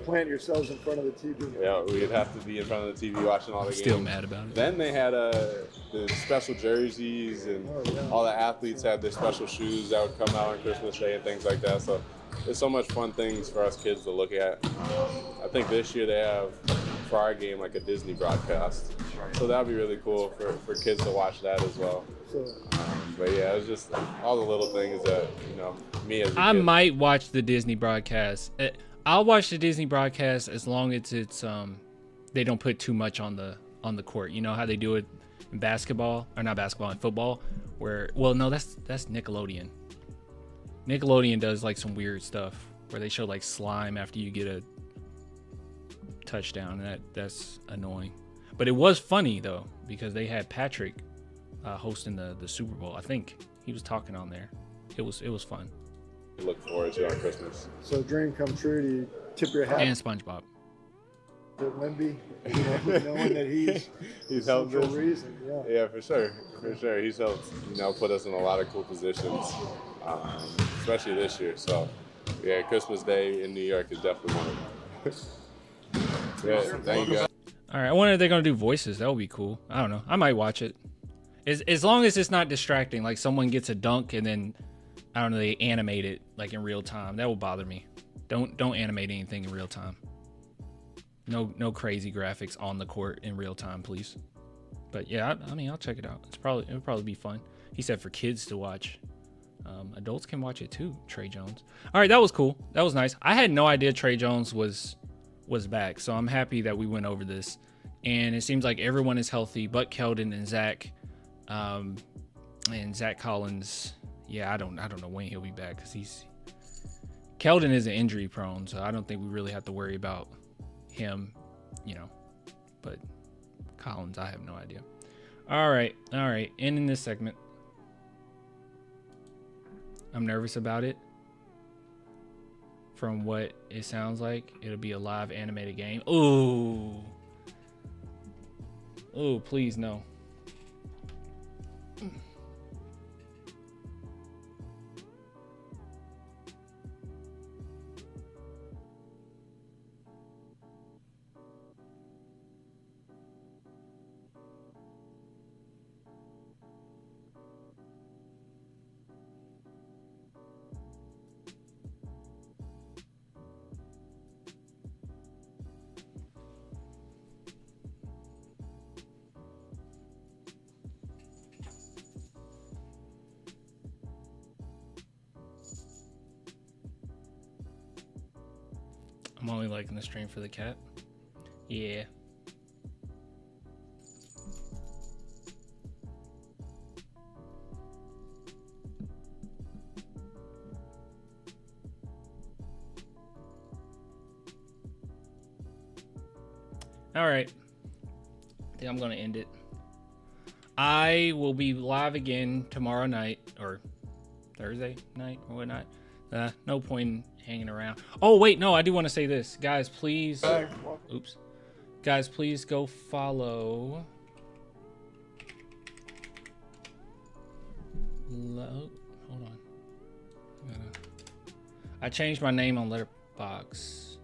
Plant yourselves in front of the TV.
Yeah, we'd have to be in front of the TV watching all the games.
Still mad about it.
Then they had the special jerseys and all the athletes had their special shoes that would come out on Christmas Day and things like that. So there's so much fun things for us kids to look at. I think this year they have, for our game, like a Disney broadcast. So that would be really cool for kids to watch that as well. But yeah, it was just all the little things that, you know, me as a
I
kid.
might watch the Disney broadcast. I'll watch the Disney broadcast as long as it's they don't put too much on the court. You know how they do it in basketball, or not basketball, in football, where that's Nickelodeon. Nickelodeon does like some weird stuff where they show like slime after you get a touchdown, and that's annoying. But it was funny though because they had Patrick hosting the Super Bowl. I think he was talking on there. It was fun.
Look forward to on Christmas.
So dream come true, do you tip your hat
And SpongeBob.
to Wemby, knowing that he's
helped
central
us.
reason?
Yeah, for sure. He's helped, you know, put us in a lot of cool positions, especially this year. So, yeah, Christmas Day in New York is definitely one of them. Yeah, thank you guys.
All right, I wonder if they're gonna do voices. That would be cool. I don't know. I might watch it. As long as it's not distracting, like someone gets a dunk and then I don't know, they animate it like in real time. That will bother me. Don't animate anything in real time. No crazy graphics on the court in real time, please. But yeah, I mean, I'll check it out. It'll probably be fun. He said for kids to watch. Adults can watch it too. Trey Jones. All right, that was cool. That was nice. I had no idea Trey Jones was back, so I'm happy that we went over this and it seems like everyone is healthy but Keldon and Zach, and Zach Collins. Yeah, I don't know when he'll be back because Keldon isn't injury prone, so I don't think we really have to worry about him, but Collins, I have no idea. All right, ending this segment. I'm nervous about it. From what it sounds like, it'll be a live animated game. Ooh, please no. I'm only liking the stream for the cat. Yeah. All right. I think I'm going to end it. I will be live again tomorrow night or Thursday night or whatnot. No point in hanging around. Oh, wait, no, I do want to say this. Guys, please. Oops. Guys, please go follow. Hold on. I changed my name on Letterboxd.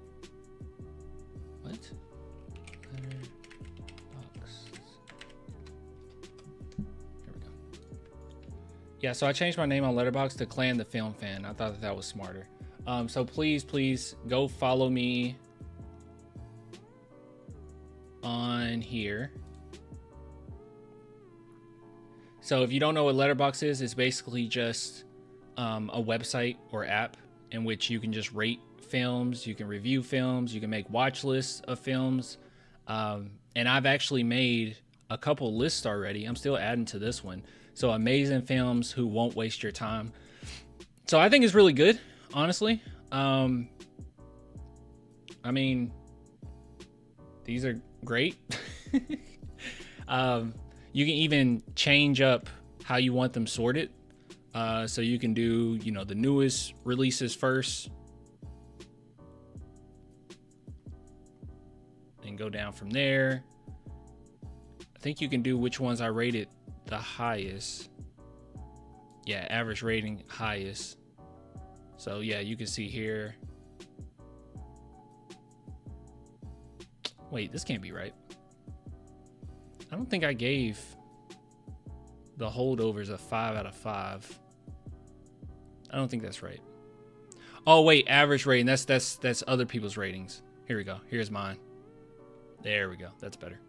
What? Yeah, so I changed my name on Letterboxd to Clan the Film Fan. I thought that was smarter. So please go follow me on here. So if you don't know what Letterboxd is, it's basically just a website or app in which you can just rate films, you can review films, you can make watch lists of films. And I've actually made a couple lists already. I'm still adding to this one. So amazing films who won't waste your time. So I think it's really good, honestly. I mean, these are great. You can even change up how you want them sorted. So you can do, the newest releases first. And go down from there. I think you can do which ones I rated the highest. Yeah, average rating highest. So yeah, you can see here. Wait, this can't be right. I don't think I gave the holdovers a 5 out of 5. I don't think that's right. Oh wait, average rating. That's other people's ratings. Here we go. Here's mine. There we go. That's better.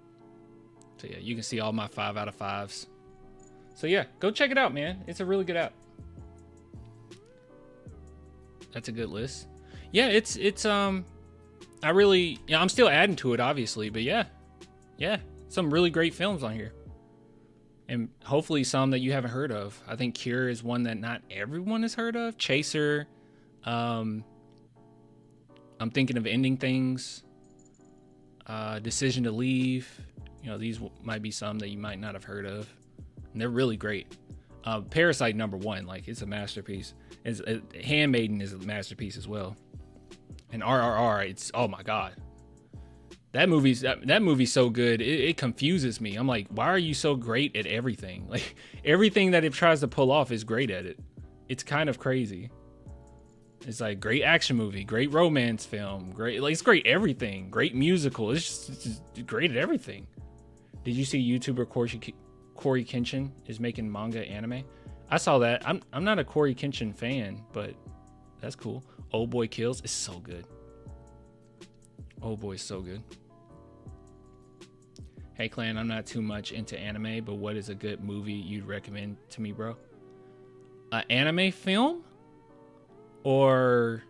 So yeah, you can see all my 5 out of 5s. So yeah, go check it out, man. It's a really good app. That's a good list. Yeah, it's I'm still adding to it, obviously, but yeah, some really great films on here, and hopefully some that you haven't heard of. I think Cure is one that not everyone has heard of. Chaser. I'm thinking of Ending Things. Decision to Leave. These might be some that you might not have heard of. And they're really great. Parasite #1, like, it's a masterpiece. Handmaiden is a masterpiece as well. And RRR, it's, oh my god, that movie's so good. It confuses me. I'm like, why are you so great at everything? Like, everything that it tries to pull off is great at it. It's kind of crazy. It's like great action movie, great romance film, great, like, it's great everything, great musical. It's just great at everything. Did you see YouTuber Corey Kenshin is making manga anime? I saw that. I'm not a Corey Kenshin fan, but that's cool. Old Boy Kills is so good. Old Boy is so good. Hey Clan, I'm not too much into anime, but what is a good movie you'd recommend to me, bro? An anime film? Or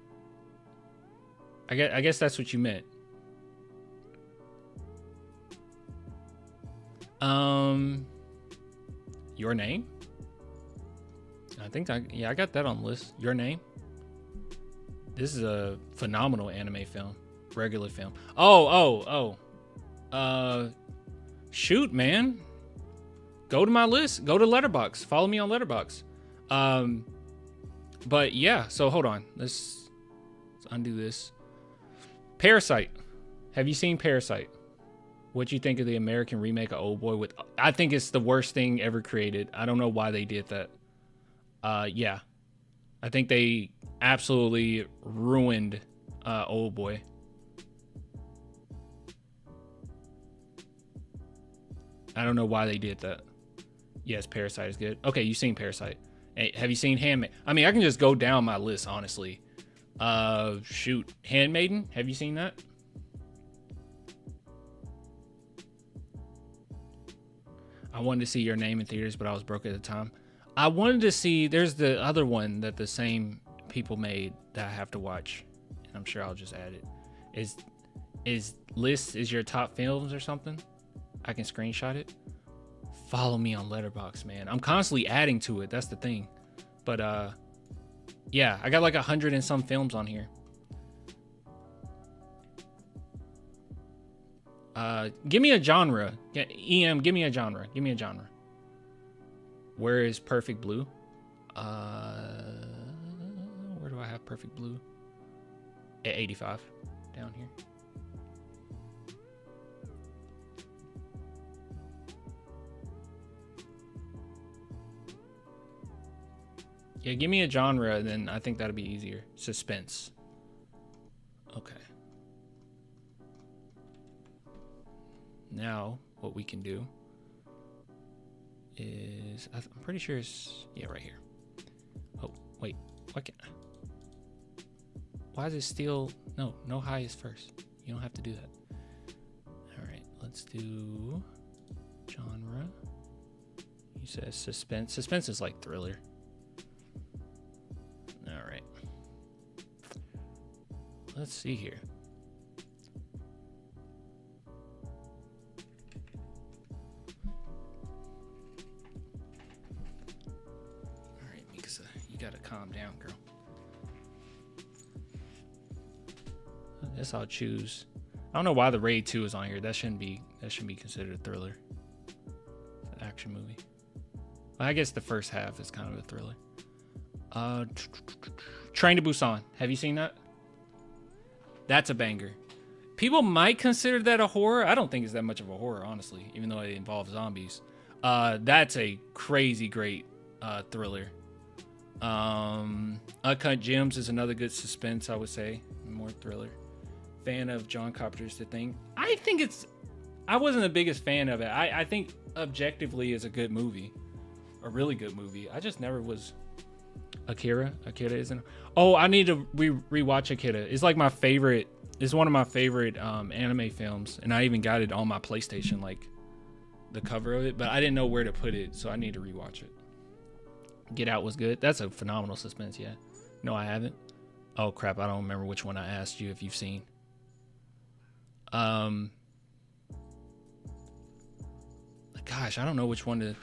I guess that's what you meant. Your Name. I got that on the list. Your Name. This is a phenomenal anime film, regular film. Shoot, man. Go to my list. Go to Letterboxd. Follow me on Letterboxd. But yeah, so hold on. Let's undo this. Parasite. Have you seen Parasite? What you think of the American remake of Oldboy? I think it's the worst thing ever created. I don't know why they did that. Yeah. I think they absolutely ruined Oldboy. I don't know why they did that. Yes, Parasite is good. Okay, you've seen Parasite. Hey, have you seen Handmaid? I mean, I can just go down my list, honestly. Shoot. Handmaiden, have you seen that? I wanted to see Your Name in theaters, but I was broke at the time. I wanted to see, there's the other one that the same people made that I have to watch. And I'm sure I'll just add it. Is your top films or something? I can screenshot it. Follow me on Letterboxd, man. I'm constantly adding to it. That's the thing. But yeah, I got like 100 and some films on here. Give me a genre. EM, give me a genre. Give me a genre. Where is Perfect Blue? Where do I have Perfect Blue? At 85 down here. Yeah, give me a genre, then I think that'll be easier. Suspense. Okay. Now, what we can do is, I'm pretty sure it's, yeah, right here. Oh, wait, why is it still, no high is first. You don't have to do that. All right, let's do genre. You said suspense. Suspense is like thriller. All right. Let's see here. All right, Mikasa, you gotta calm down, girl. I guess I'll choose. I don't know why the Raid 2 is on here. That shouldn't be considered a thriller. It's an action movie. Well, I guess the first half is kind of a thriller. Train to Busan. Have you seen that? That's a banger. People might consider that a horror. I don't think it's that much of a horror, honestly, even though it involves zombies. That's a crazy great thriller. Uncut Gems is another good suspense, I would say. More thriller. Fan of John Carpenter's The Thing. I wasn't the biggest fan of it. I think objectively is a good movie. A really good movie. I just never was. Akira isn't. Oh, I need to rewatch Akira. It's like my favorite. It's one of my favorite anime films, and I even got it on my PlayStation, like the cover of it. But I didn't know where to put it, so I need to rewatch it. Get Out was good. That's a phenomenal suspense. Yeah. No, I haven't. Oh crap! I don't remember which one I asked you if you've seen. Gosh, I don't know which one to.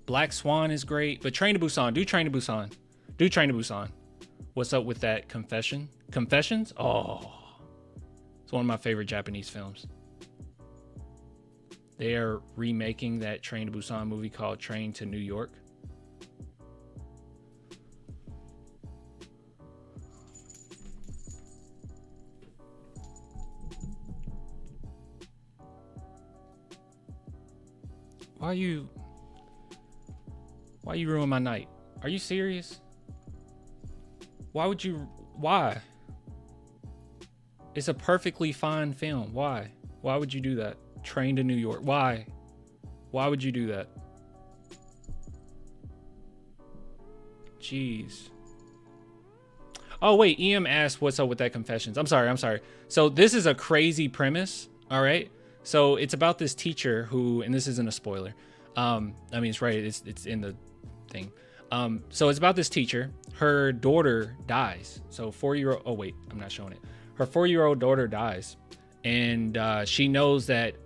Black Swan is great, but Train to Busan. Do Train to Busan. Do Train to Busan. What's up with that? Confessions? Oh. It's one of my favorite Japanese films. They are remaking that Train to Busan movie called Train to New York. Why you ruin my night? Are you serious? Why? It's a perfectly fine film. Why would you do that? Train to New York. Why would you do that? Jeez. Oh wait, EM asked what's up with that Confessions. I'm sorry. So this is a crazy premise, all right? So it's about this teacher who, and this isn't a spoiler. I mean, it's right. It's in the thing. So it's about this teacher. Her daughter dies. So 4-year-old. Oh wait, I'm not showing it. Her 4-year-old daughter dies, and she knows that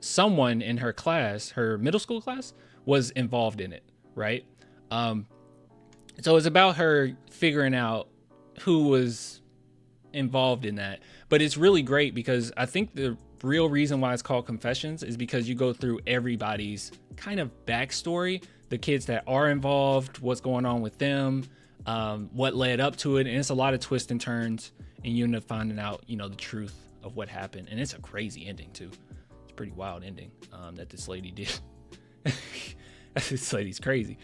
someone in her class, her middle school class, was involved in it, right? So it's about her figuring out who was involved in that. But it's really great because I think the real reason why it's called Confessions is because you go through everybody's kind of backstory, the kids that are involved, what's going on with them, what led up to it. And it's a lot of twists and turns, and you end up finding out, you know, the truth of what happened. And it's a crazy ending too. It's a pretty wild ending that this lady did. This lady's crazy.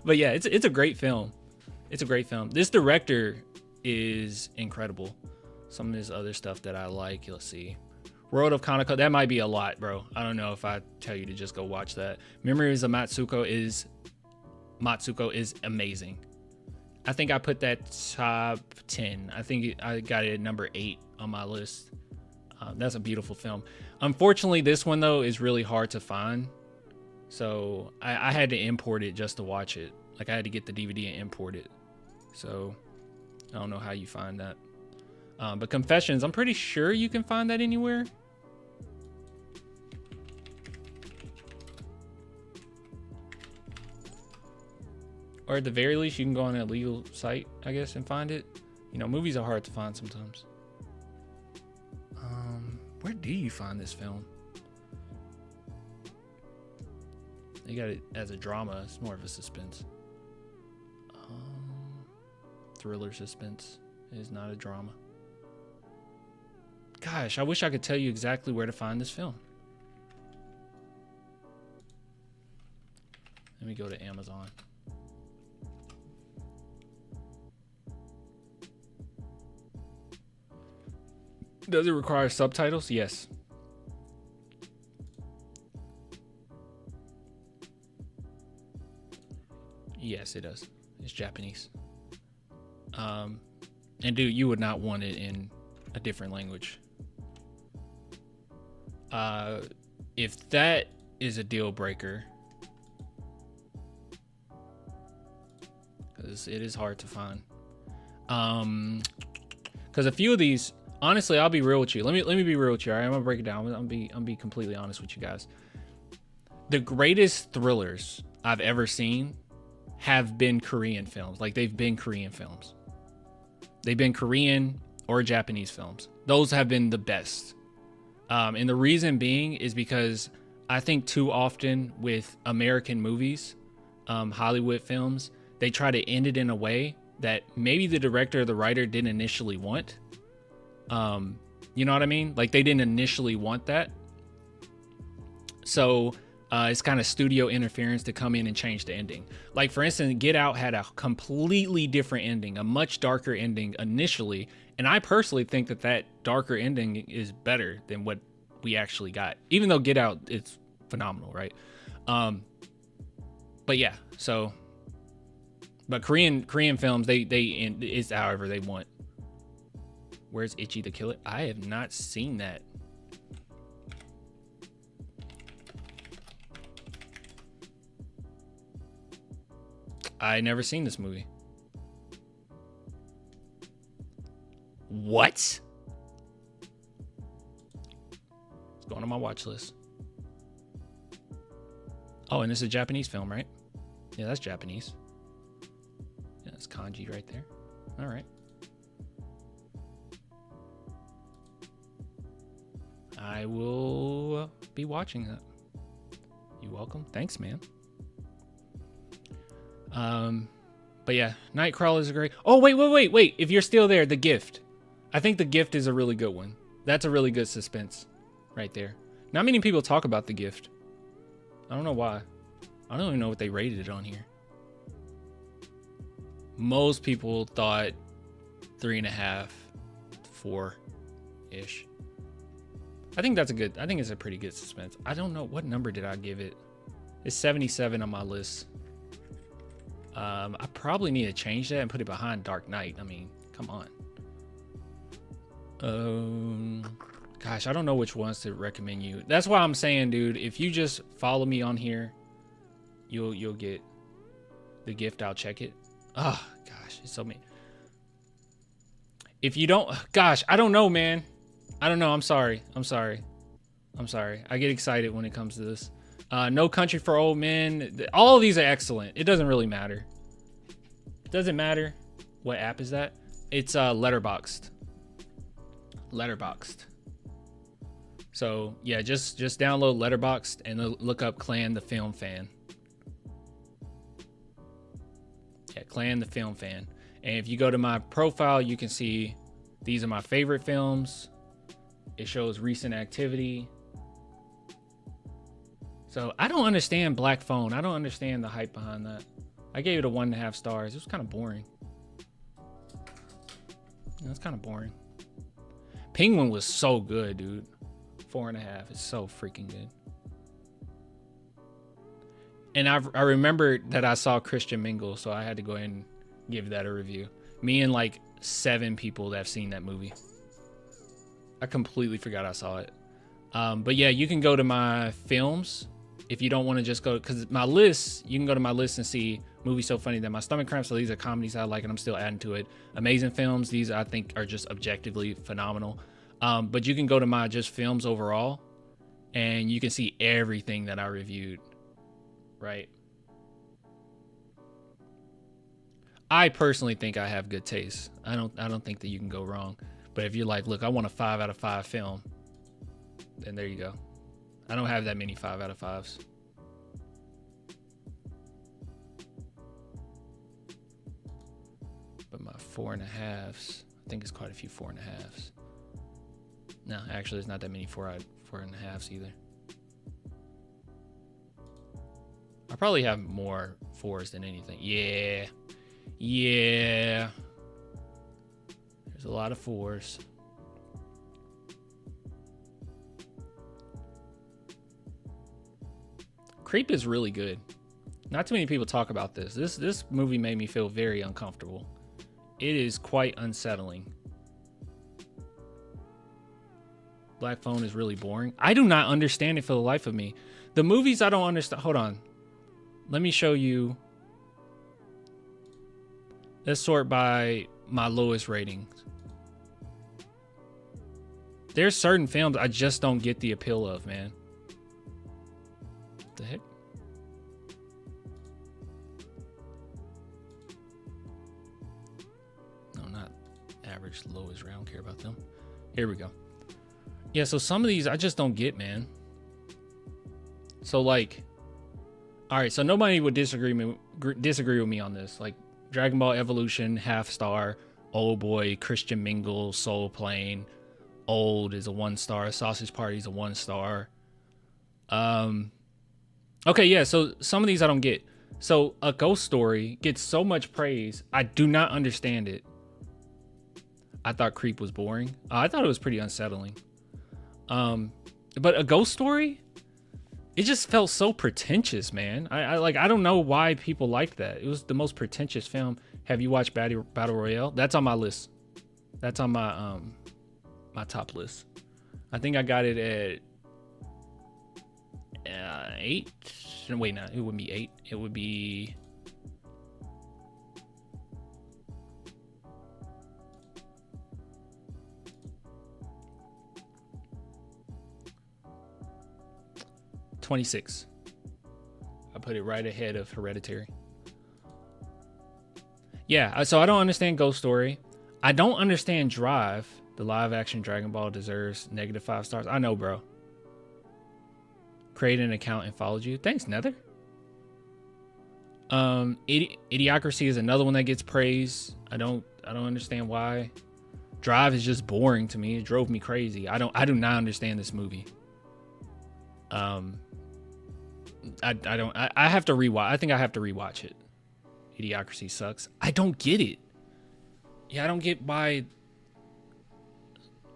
But yeah, it's a great film. It's a great film. This director is incredible. Some of his other stuff that I like, let's see. World of Kaneko, that might be a lot, bro. I don't know if I tell you to just go watch that. Memories of Matsuko is amazing. I think I put that top 10. I think I got it at number 8 on my list. That's a beautiful film. Unfortunately, this one though is really hard to find. So I had to import it just to watch it. Like I had to get the DVD and import it. So I don't know how you find that. But Confessions, I'm pretty sure you can find that anywhere. Or at the very least, you can go on a legal site, I guess, and find it. You know, movies are hard to find sometimes. Where do you find this film? They got it as a drama. It's more of a suspense. Thriller suspense. It is not a drama. Gosh, I wish I could tell you exactly where to find this film. Let me go to Amazon. Does it require subtitles? Yes. Yes, it does. It's Japanese. And dude, you would not want it in a different language. If that is a deal breaker, because it is hard to find. Because a few of these, honestly, I'll be real with you. Let me be real with you. All right, I'm gonna break it down. I'm be completely honest with you guys. The greatest thrillers I've ever seen have been Korean films. Like they've been Korean films. They've been Korean or Japanese films. Those have been the best. And the reason being is because I think too often with American movies, Hollywood films, they try to end it in a way that maybe the director or the writer didn't initially want. You know what I mean? Like they didn't initially want that. So it's kind of studio interference to come in and change the ending. Like for instance, Get Out had a completely different ending, a much darker ending initially. And I personally think that that darker ending is better than what we actually got, even though Get Out is phenomenal, right? But yeah, so, but Korean films, they end, it's however they want. Where's Ichi the Killer? I have not seen that. I never seen this movie. What? It's going on my watch list. Oh, and this is a Japanese film, right? Yeah, that's Japanese. Yeah, that's kanji right there. All right. I will be watching that. You're welcome. Thanks, man. But yeah, Nightcrawler is a great. Oh, wait. If you're still there, The Gift. I think The Gift is a really good one. That's a really good suspense right there. Not many people talk about The Gift. I don't know why. I don't even know what they rated it on here. Most people thought 3.5, 4-ish. I think that's a good, I think it's a pretty good suspense. I don't know, what number did I give it? It's 77 on my list. I probably need to change that and put it behind Dark Knight. I mean, come on. Gosh, I don't know which ones to recommend you. That's why I'm saying, dude, if you just follow me on here, you'll get The Gift. I'll check it. Oh gosh, it's so many. If you don't, gosh, I don't know, man. I don't know. I'm sorry. I'm sorry. I get excited when it comes to this. No Country for Old Men. All of these are excellent. It doesn't really matter. It doesn't matter. What app is that? It's Letterboxd. Letterboxd. So yeah, just download Letterboxd and look up Clan the Film Fan. Yeah, Clan the Film Fan. And if you go to my profile, you can see these are my favorite films. It shows recent activity. So I don't understand Black Phone. I don't understand the hype behind that. I gave it a 1.5 stars. It was kind of boring. It's kind of boring. Penguin was so good, dude. 4.5. It's so freaking good. And I remember that I saw Christian Mingle, so I had to go ahead and give that a review. Me and like 7 people that have seen that movie. I completely forgot I saw it. But yeah, you can go to my films if you don't want to just go, because my list, you can go to my list and see movies so funny that my stomach cramps. So these are comedies I like and I'm still adding to it. Amazing films. These I think are just objectively phenomenal. But you can go to my just films overall and you can see everything that I reviewed. Right. I personally think I have good taste. I don't think that you can go wrong. But if you're like, look, I want a 5 out of 5 film, then there you go. I don't have that many 5 out of 5s. But my 4.5s, I think it's quite a few 4.5s. No, actually, there's not that many 4.5s either. I probably have more 4s than anything. Yeah. Yeah. There's a lot of 4s. Creep is really good. Not too many people talk about this. This movie made me feel very uncomfortable. It is quite unsettling. Black Phone is really boring. I do not understand it for the life of me. The movies I don't understand. Hold on. Let me show you. Let's sort by my lowest ratings. There's certain films I just don't get the appeal of, man. What the heck? No, not average, lowest rate. I don't care about them. Here we go. Yeah, so some of these I just don't get, man. So like, all right, so nobody would disagree with me on this. Like Dragon Ball Evolution, half star. Old Boy, Christian Mingle, Soul Plane. Old is a 1 star. Sausage Party is a 1 star. Okay, yeah, so some of these I don't get. So A Ghost Story gets so much praise. I do not understand it. I thought Creep was boring. I thought it was pretty unsettling. But A Ghost Story, it just felt so pretentious, man. I don't know why people liked that. It was the most pretentious film. Have you watched Battle Royale? That's on my list. That's on my my top list. I think I got it at 8. No, wait, no, it wouldn't be 8. It would be 26. I put it right ahead of Hereditary. Yeah, so I don't understand Ghost Story. I don't understand Drive. The live action Dragon Ball deserves -5 stars. I know, bro. Create an account and followed you. Thanks, Nether. Idiocracy is another one that gets praise. I don't understand why. Drive is just boring to me. It drove me crazy. I do not understand this movie. I have to rewatch. I think I have to rewatch it. Idiocracy sucks. I don't get it. Yeah, I don't get why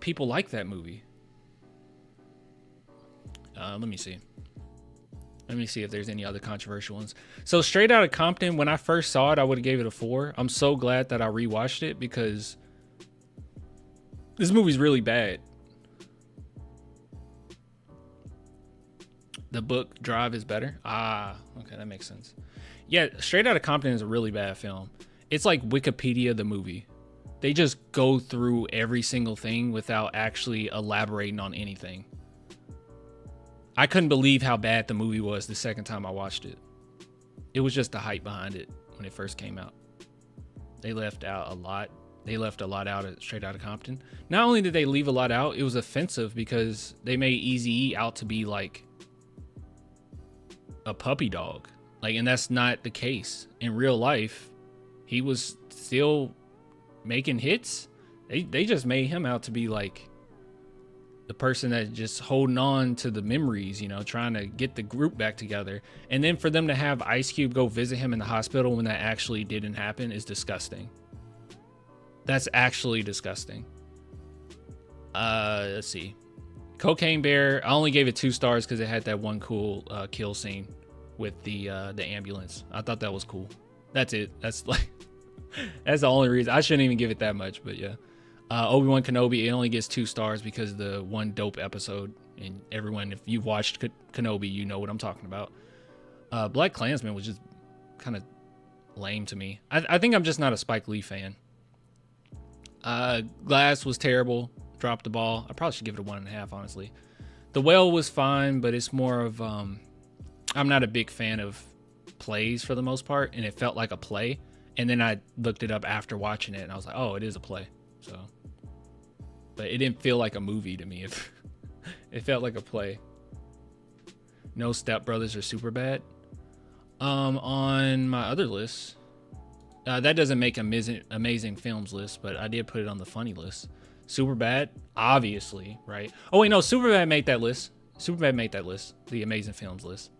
people like that movie. Let me see. Let me see if there's any other controversial ones. So Straight Outta Compton, when I first saw it, I would have gave it a 4. I'm so glad that I rewatched it because this movie's really bad. The book Drive is better. Ah, okay, that makes sense. Yeah, Straight Outta Compton is a really bad film. It's like Wikipedia the movie. They just go through every single thing without actually elaborating on anything. I couldn't believe how bad the movie was the second time I watched it. It was just the hype behind it when it first came out. They left out a lot. They left a lot out Straight Outta Compton. Not only did they leave a lot out, it was offensive because they made Eazy-E out to be like a puppy dog. Like, and that's not the case. In real life, he was still making hits. They just made him out to be like the person that just holding on to the memories, you know, trying to get the group back together. And then for them to have Ice Cube go visit him in the hospital when that actually didn't happen is disgusting. That's actually disgusting. Let's see. Cocaine Bear, I only gave it 2 stars because it had that one cool kill scene with the ambulance. I thought that was cool. That's it. That's like that's the only reason. I shouldn't even give it that much, but yeah. Obi-Wan Kenobi, it only gets 2 stars because of the one dope episode. And everyone, if you've watched Kenobi, you know what I'm talking about. Black Klansman was just kind of lame to me. I think I'm just not a Spike Lee fan. Glass was terrible. Dropped the ball. I probably should give it a 1.5, honestly. The Whale was fine, but it's more of I'm not a big fan of plays for the most part, and it felt like a play. And then I looked it up after watching it, and I was like, oh, it is a play. So, but it didn't feel like a movie to me. It felt like a play. No Step Brothers or Superbad. On my other list, that doesn't make amazing films list, but I did put it on the funny list. Superbad, obviously, right? Oh wait, no, Superbad made that list. Superbad made that list, the amazing films list.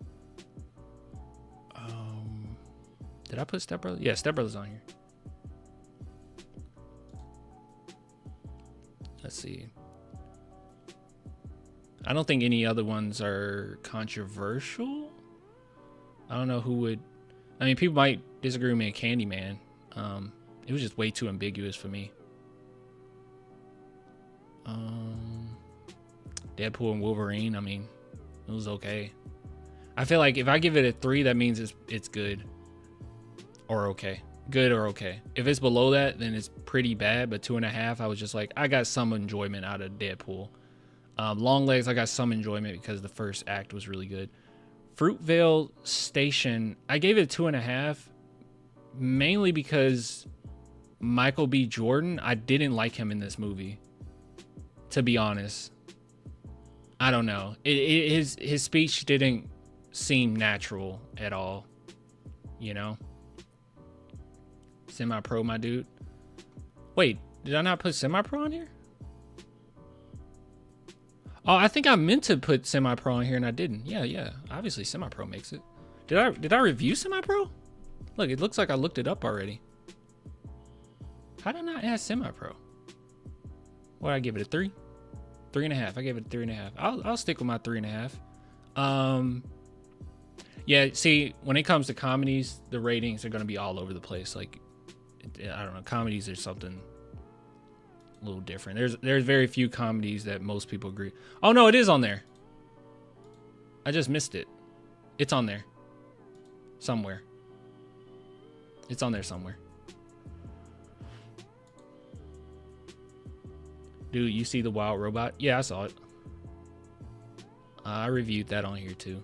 Did I put Step Brothers? Yeah, Step Brothers on here. Let's see. I don't think any other ones are controversial. I don't know who would. I mean, people might disagree with me on Candyman. It was just way too ambiguous for me. Deadpool and Wolverine, I mean, it was okay. I feel like if I give it a 3, that means it's good or okay. Good or okay. If it's below that, then it's pretty bad. But 2.5, I was just like, I got some enjoyment out of Deadpool. Long Legs, I got some enjoyment because the first act was really good. Fruitvale Station, I gave it a 2.5, mainly because Michael B. Jordan, I didn't like him in this movie, to be honest. I don't know. His speech didn't seem natural at all, you know? Semi-pro, my dude. Wait, did I not put semi-pro on here? Oh, I think I meant to put semi-pro on here and I didn't. Yeah. Obviously, semi-pro makes it. Did I review semi-pro? Look, it looks like I looked it up already. How did I not add semi-pro? What, I give it a 3? 3.5. I gave it a 3.5. I'll stick with my 3.5. Yeah, see, when it comes to comedies, the ratings are going to be all over the place. Like, I don't know, comedies are something a little different. There's very few comedies that most people agree. Oh no, it is on there. I just missed it. It's on there. Somewhere. It's on there somewhere. Dude, you see The Wild Robot? Yeah, I saw it. I reviewed that on here too.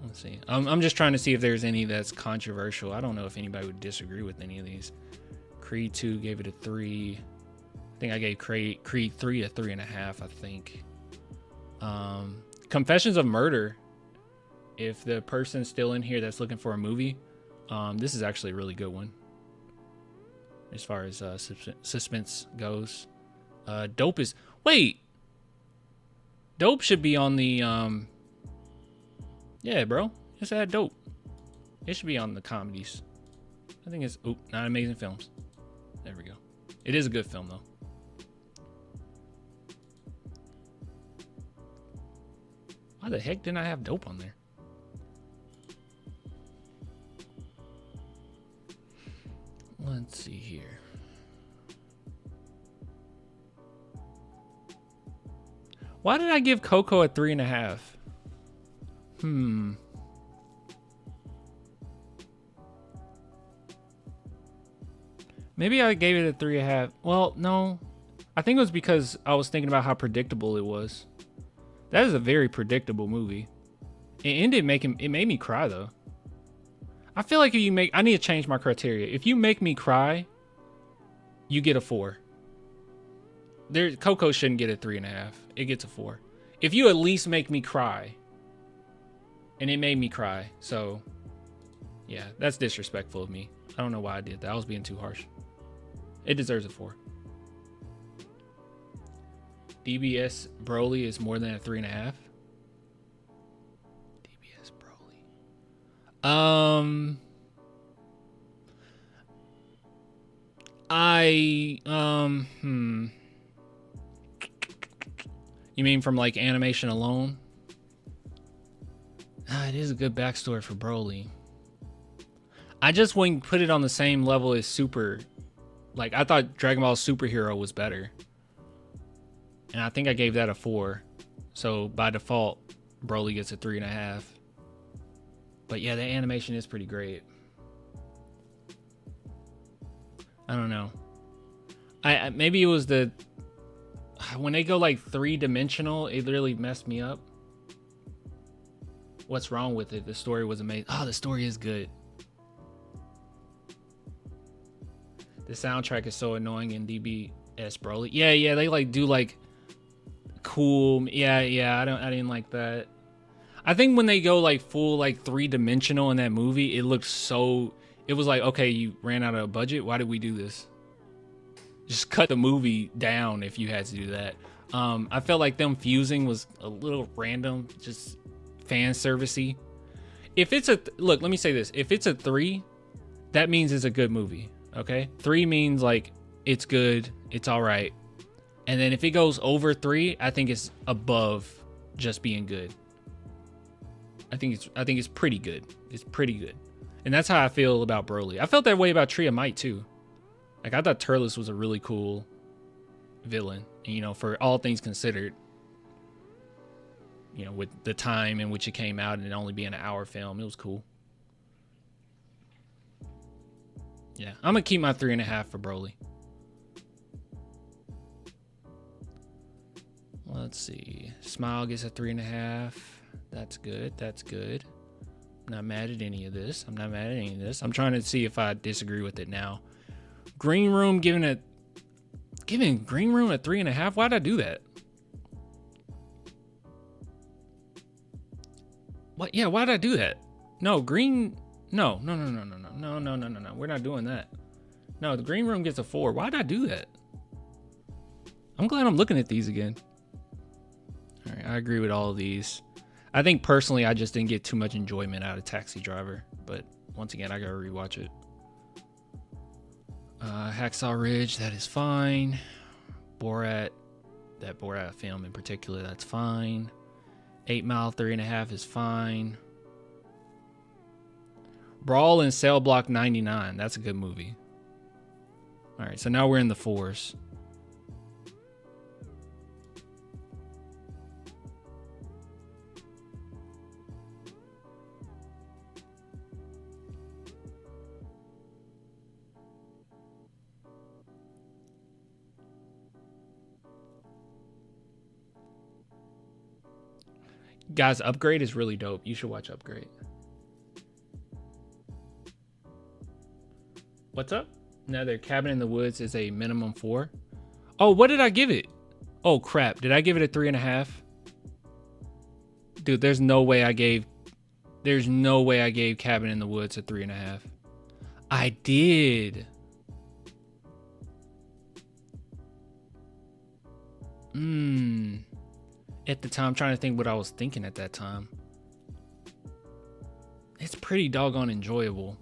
Let's see. I'm just trying to see if there's any that's controversial. I don't know if anybody would disagree with any of these. Creed 2 gave it a 3. I think I gave Creed 3 a 3.5, I think. Confessions of Murder. If the person's still in here that's looking for a movie, this is actually a really good one. As far as suspense goes. Dope is... Wait! Dope should be on the... Yeah, bro. Just add Dope. It should be on the comedies. I think it's... Oop, not amazing films. There we go. It is a good film, though. Why the heck didn't I have Dope on there? Let's see here. Why did I give Coco a 3.5? Maybe I gave it a 3.5. Well, no. I think it was because I was thinking about how predictable it was. That is a very predictable movie. It made me cry though. I feel like I need to change my criteria. If you make me cry, you get a 4. Coco shouldn't get a 3.5. It gets a 4. If you at least make me cry, and it made me cry, so yeah, that's disrespectful of me. I don't know why I did that. I was being too harsh. It deserves a 4. DBS Broly is more than a 3.5. DBS Broly. You mean from like animation alone? It is a good backstory for Broly. I just wouldn't put it on the same level as Super. Like, I thought Dragon Ball Superhero was better. And I think I gave that a 4. So by default, Broly gets a 3.5. But yeah, the animation is pretty great. I don't know. Maybe it was when they go like 3-dimensional, it really messed me up. What's wrong with it? The story was amazing. Oh, the story is good. The soundtrack is so annoying in DBS Broly. Yeah, they like do like cool. Yeah, I didn't like that. I think when they go like full like 3-dimensional in that movie, it looked so. It was like, okay, you ran out of a budget. Why did we do this? Just cut the movie down if you had to do that. I felt like them fusing was a little random, just fan servicey. If it's look, let me say this. If it's a 3, that means it's a good movie. Okay, 3 means like it's good, it's all right. And then if it goes over 3, I think it's above just being good. I think it's pretty good. It's pretty good. And that's how I feel about Broly. I felt that way about Tree of Might too. Like, I thought Turles was a really cool villain. And, you know, for all things considered, you know, with the time in which it came out and it only being an hour film, it was cool. Yeah, I'm gonna keep my 3.5 for Broly. Let's see. Smile gets a 3.5. That's good. That's good. I'm not mad at any of this. I'm trying to see if I disagree with it now. Green Room giving Green Room a 3.5. Why'd I do that? What? Yeah, why'd I do that? No, Green. No. We're not doing that. No, the Green Room gets a 4. Why'd I do that? I'm glad I'm looking at these again. All right, I agree with all of these. I think personally, I just didn't get too much enjoyment out of Taxi Driver, but once again, I gotta rewatch it. Hacksaw Ridge, that is fine. Borat, that Borat film in particular, that's fine. 8 Mile, 3.5 is fine. Brawl in Cell Block 99, that's a good movie. All right, so now we're in the 4s. Guys, Upgrade is really dope. You should watch Upgrade. What's up? Another Cabin in the Woods is a minimum 4. Oh, what did I give it? Oh, crap. Did I give it a 3.5? Dude, there's no way I gave Cabin in the Woods a 3.5. I did. At the time, I'm trying to think what I was thinking at that time. It's pretty doggone enjoyable.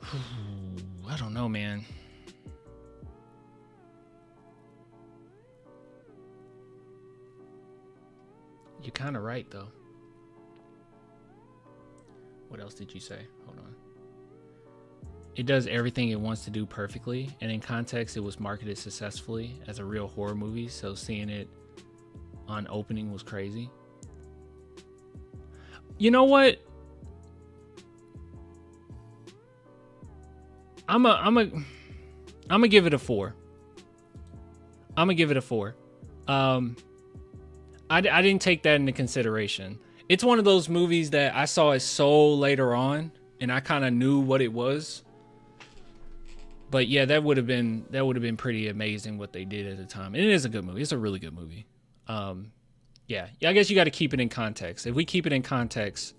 I don't know, man. You're kind of right, though. What else did you say? Hold on. It does everything it wants to do perfectly, and in context, it was marketed successfully as a real horror movie, so seeing it on opening was crazy. You know what? gonna give it a 4. I'm gonna give it a 4. I didn't take that into consideration. It's one of those movies that I saw it so later on, and I kind of knew what it was. But yeah, that would have been pretty amazing what they did at the time. And it is a good movie. It's a really good movie. Yeah, I guess you got to keep it in context. If we keep it in context,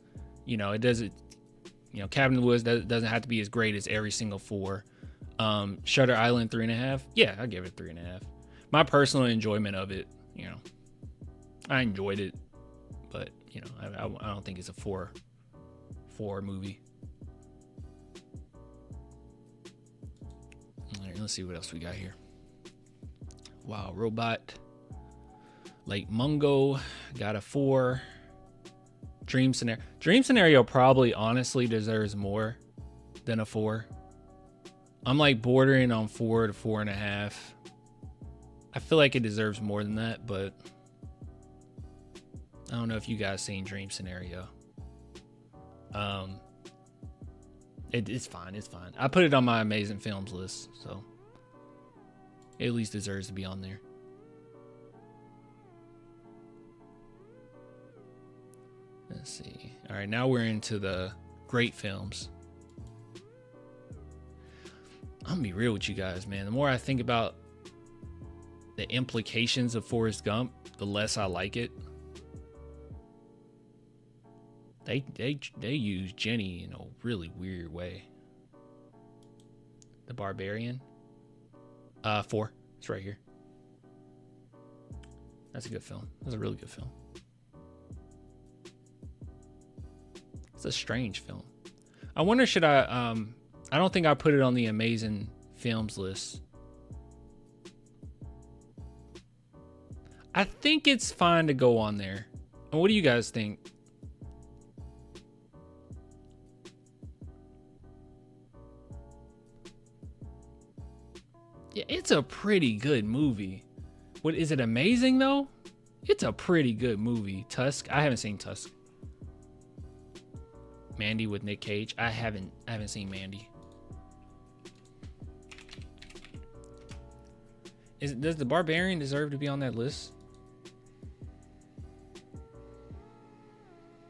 it doesn't. Cabin in the Woods doesn't have to be as great as every single 4. Shutter Island 3.5. Yeah, I give it 3.5. My personal enjoyment of it, I enjoyed it, but I don't think it's a 4 movie. All right, let's see what else we got here. Wow, Robot. Lake Mungo got a 4. Dream Scenario probably honestly deserves more than a 4. I'm like bordering on 4 to 4.5. I feel like it deserves more than that, but I don't know if you guys seen Dream Scenario. It's fine. It's fine. I put it on my amazing films list, so it at least deserves to be on there. Let's see. All right, now we're into the great films. I'm gonna be real with you guys, man. The more I think about the implications of Forrest Gump, the less I like it. They use Jenny in a really weird way. The Barbarian. 4. It's right here. That's a good film. That's a really good film. It's a strange film. I wonder, should I don't think I put it on the amazing films list. I think it's fine to go on there. And what do you guys think? Yeah, it's a pretty good movie. What is it amazing though? It's a pretty good movie. Tusk. I haven't seen Tusk. Mandy with Nick Cage. I haven't seen Mandy. Does The Barbarian deserve to be on that list?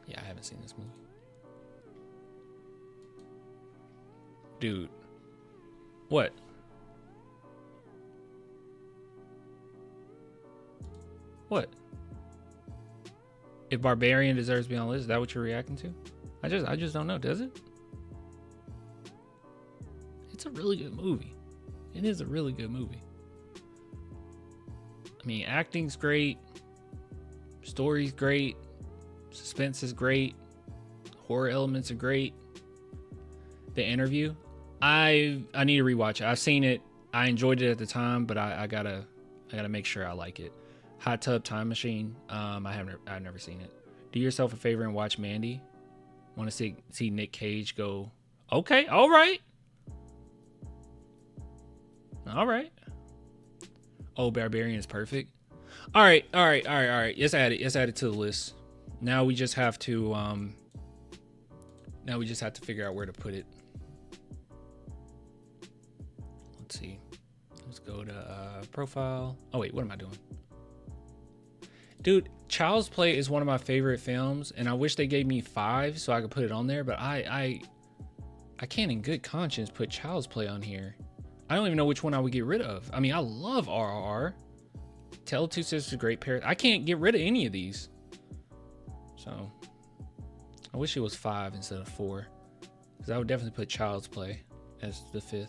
Yeah, I haven't seen this movie. Dude. What? What? If Barbarian deserves to be on the list, is that what you're reacting to? I just don't know. Does it? It's a really good movie. It is a really good movie. I mean, acting's great. Story's great. Suspense is great. Horror elements are great. The Interview. I need to rewatch it. I've seen it. I enjoyed it at the time, but I gotta make sure I like it. Hot Tub Time Machine. I've never seen it. Do yourself a favor and watch Mandy. Want to see Nick Cage go, okay, all right. Oh, Barbarian is perfect. All right. Let's add it to the list. Now we just have to figure out where to put it. Let's see. Let's go to profile. Oh wait, what am I doing? Dude, Child's Play is one of my favorite films, and I wish they gave me 5 so I could put it on there, but I can't in good conscience put Child's Play on here. I don't even know which one I would get rid of. I mean, I love RRR. Tell Two Sisters, Great Parents. I can't get rid of any of these. So, I wish it was 5 instead of 4. Because I would definitely put Child's Play as the 5th.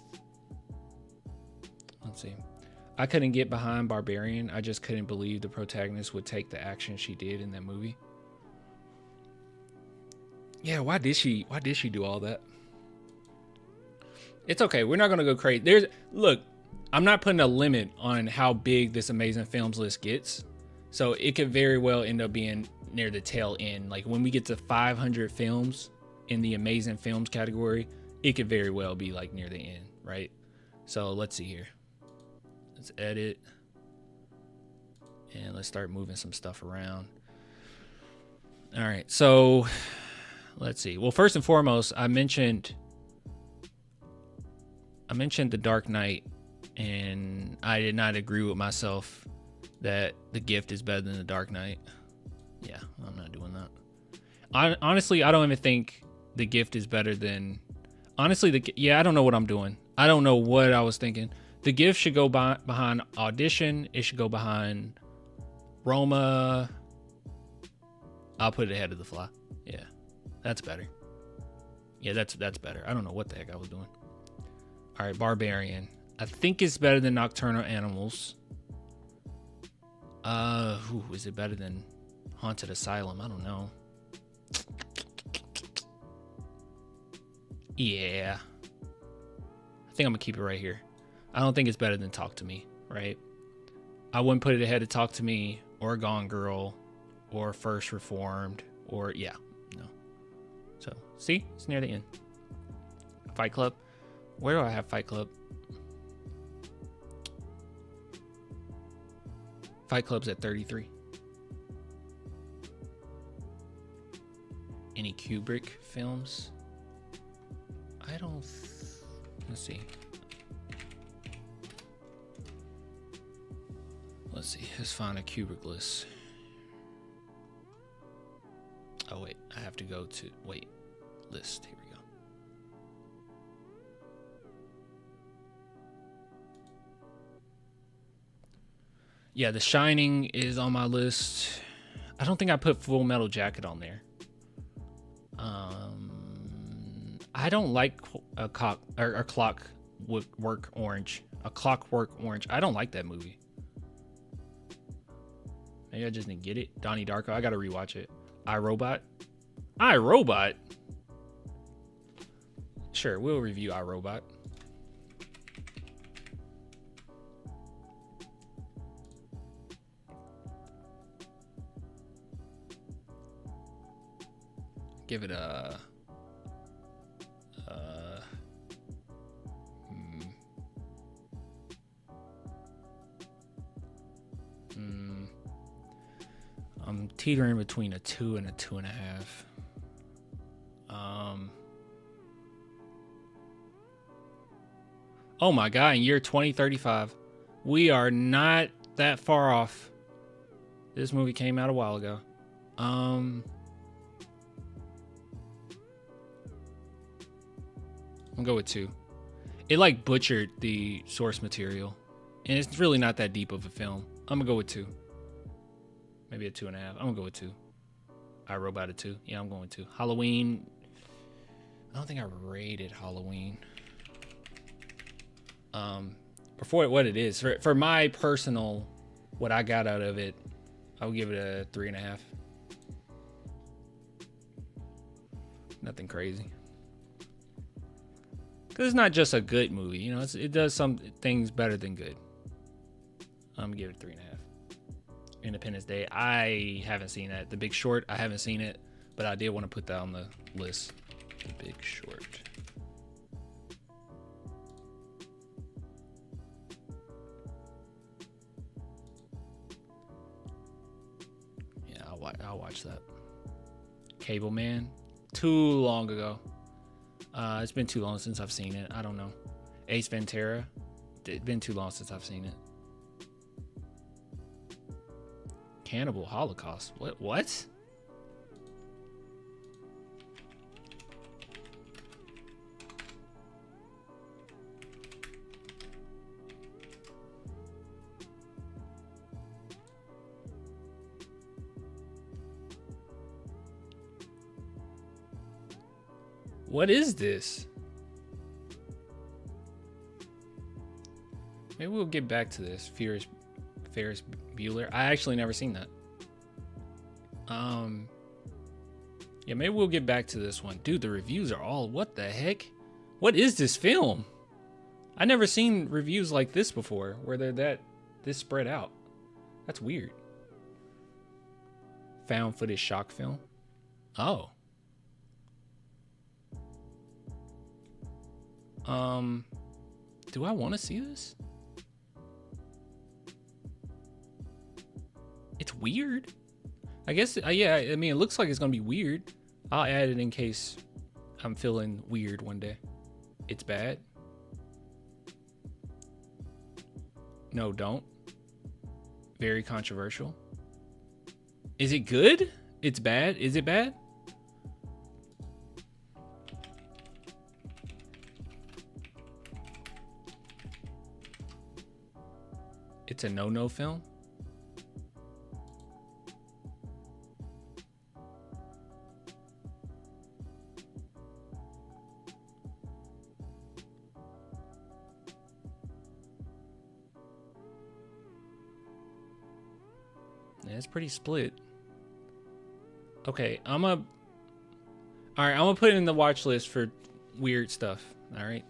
Let's see. I couldn't get behind Barbarian. I just couldn't believe the protagonist would take the action she did in that movie. Yeah, why did she do all that? It's okay. We're not gonna go crazy. Look, I'm not putting a limit on how big this amazing films list gets. So it could very well end up being near the tail end. Like when we get to 500 films in the amazing films category, it could very well be like near the end, right? So let's see here. Let's edit. And let's start moving some stuff around. All right, so let's see. Well, first and foremost, I mentioned I mentioned The Dark Knight, and I did not agree with myself that The Gift is better than The Dark Knight. Yeah, I'm not doing that. Honestly, I don't even think The Gift is better than... Honestly, I don't know what I'm doing. I don't know what I was thinking. The Gift should go behind Audition. It should go behind Roma. I'll put it ahead of The Fly. Yeah, that's better. Yeah, that's better. I don't know what the heck I was doing. All right, Barbarian. I think it's better than Nocturnal Animals. Is it better than Haunted Asylum? I don't know. Yeah. I think I'm gonna keep it right here. I don't think it's better than Talk to Me, right? I wouldn't put it ahead of Talk to Me or Gone Girl or First Reformed or no. So see, it's near the end. Fight Club. Where do I have Fight Club? Fight Club's at 33. Any Kubrick films? I don't... Let's see. Let's find a Kubrick list. Oh, wait. I have to go to... Wait. List. Here we go. Yeah, The Shining is on my list. I don't think I put Full Metal Jacket on there. I don't like a Clockwork Orange. A Clockwork Orange. I don't like that movie. Maybe I just didn't get it. Donnie Darko. I gotta rewatch it. iRobot. iRobot. Sure, we'll review iRobot. Give it a I'm teetering between a 2 and a 2.5. Oh my god, in year 2035. We are not that far off. This movie came out a while ago. I'm gonna go with 2. It like butchered the source material, and it's really not that deep of a film. I'm gonna go with 2. Maybe a 2.5. I'm gonna go with 2. iRobot a 2. Yeah, I'm going with 2. Halloween. I don't think I rated Halloween. For what it is, for my personal, what I got out of it, I would give it a 3.5. Nothing crazy. Because it's not just a good movie, you know. It does some things better than good. I'm gonna give it 3.5. Independence Day. I haven't seen that. The Big Short. I haven't seen it, but I did want to put that on the list. The Big Short. Yeah, I'll watch that. Cable Man. Too long ago. It's been too long since I've seen it. I don't know. Ace Ventura. It's been too long since I've seen it. Cannibal Holocaust. What? What is this? Maybe we'll get back to this. Ferris Bueller. I actually never seen that. Yeah, maybe we'll get back to this one. Dude, the reviews are all... What the heck? What is this film? I never seen reviews like this before, where they're this spread out. That's weird. Found footage shock film. Oh. Do I want to see this? It's weird. I guess, yeah, I mean, it looks like it's going to be weird. I'll add it in case I'm feeling weird one day. It's bad. No, don't. Very controversial. Is it good? It's bad. Is it bad? It's a no-no film. Yeah, it's pretty split. Okay, all right, I'm gonna put it in the watch list for weird stuff. All right.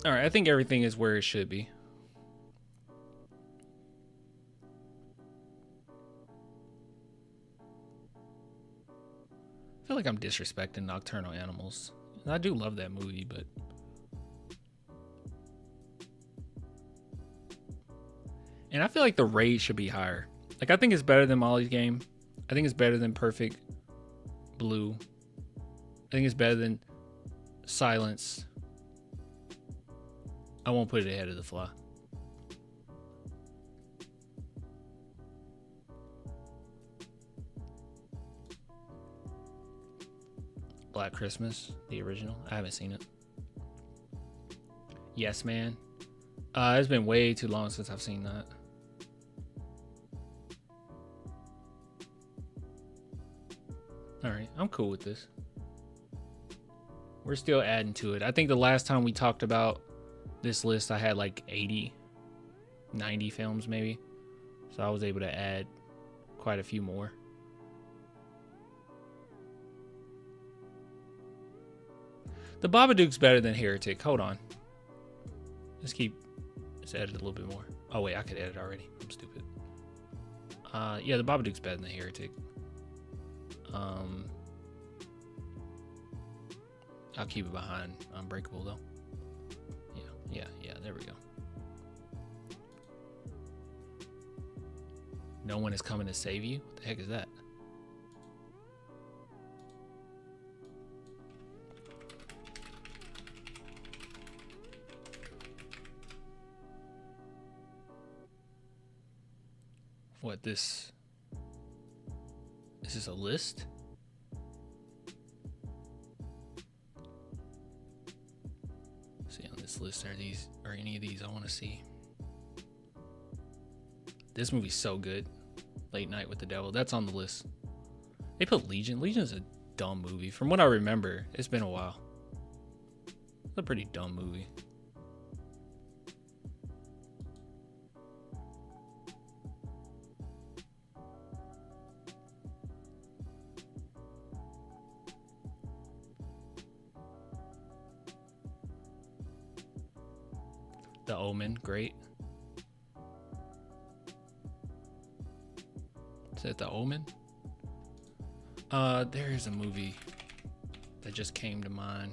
All right, I think everything is where it should be. I feel like I'm disrespecting Nocturnal Animals. I do love that movie, but and I feel like the rate should be higher. Like, I think it's better than Molly's Game. I think it's better than Perfect Blue. I think it's better than Silence. I won't put it ahead of The Fly. Black Christmas, the original. I haven't seen it. Yes, Man. It's been way too long since I've seen that. All right, I'm cool with this. We're still adding to it. I think the last time we talked about this list, I had like 80, 90 films maybe. So I was able to add quite a few more. The Babadook's better than Heretic. Hold on. Let's edit a little bit more. Oh wait, I could edit already. I'm stupid. Yeah, the Babadook's better than Heretic. I'll keep it behind Unbreakable though. Yeah, there we go. No one is coming to save you? What the heck is that? What, this? Is this a list? See on this list, are any of these I want to see? This movie's so good. Late Night with the Devil. That's on the list. They put Legion. Legion is a dumb movie. From what I remember, it's been a while. It's a pretty dumb movie. The Omen, great. Is that The Omen? There is a movie that just came to mind.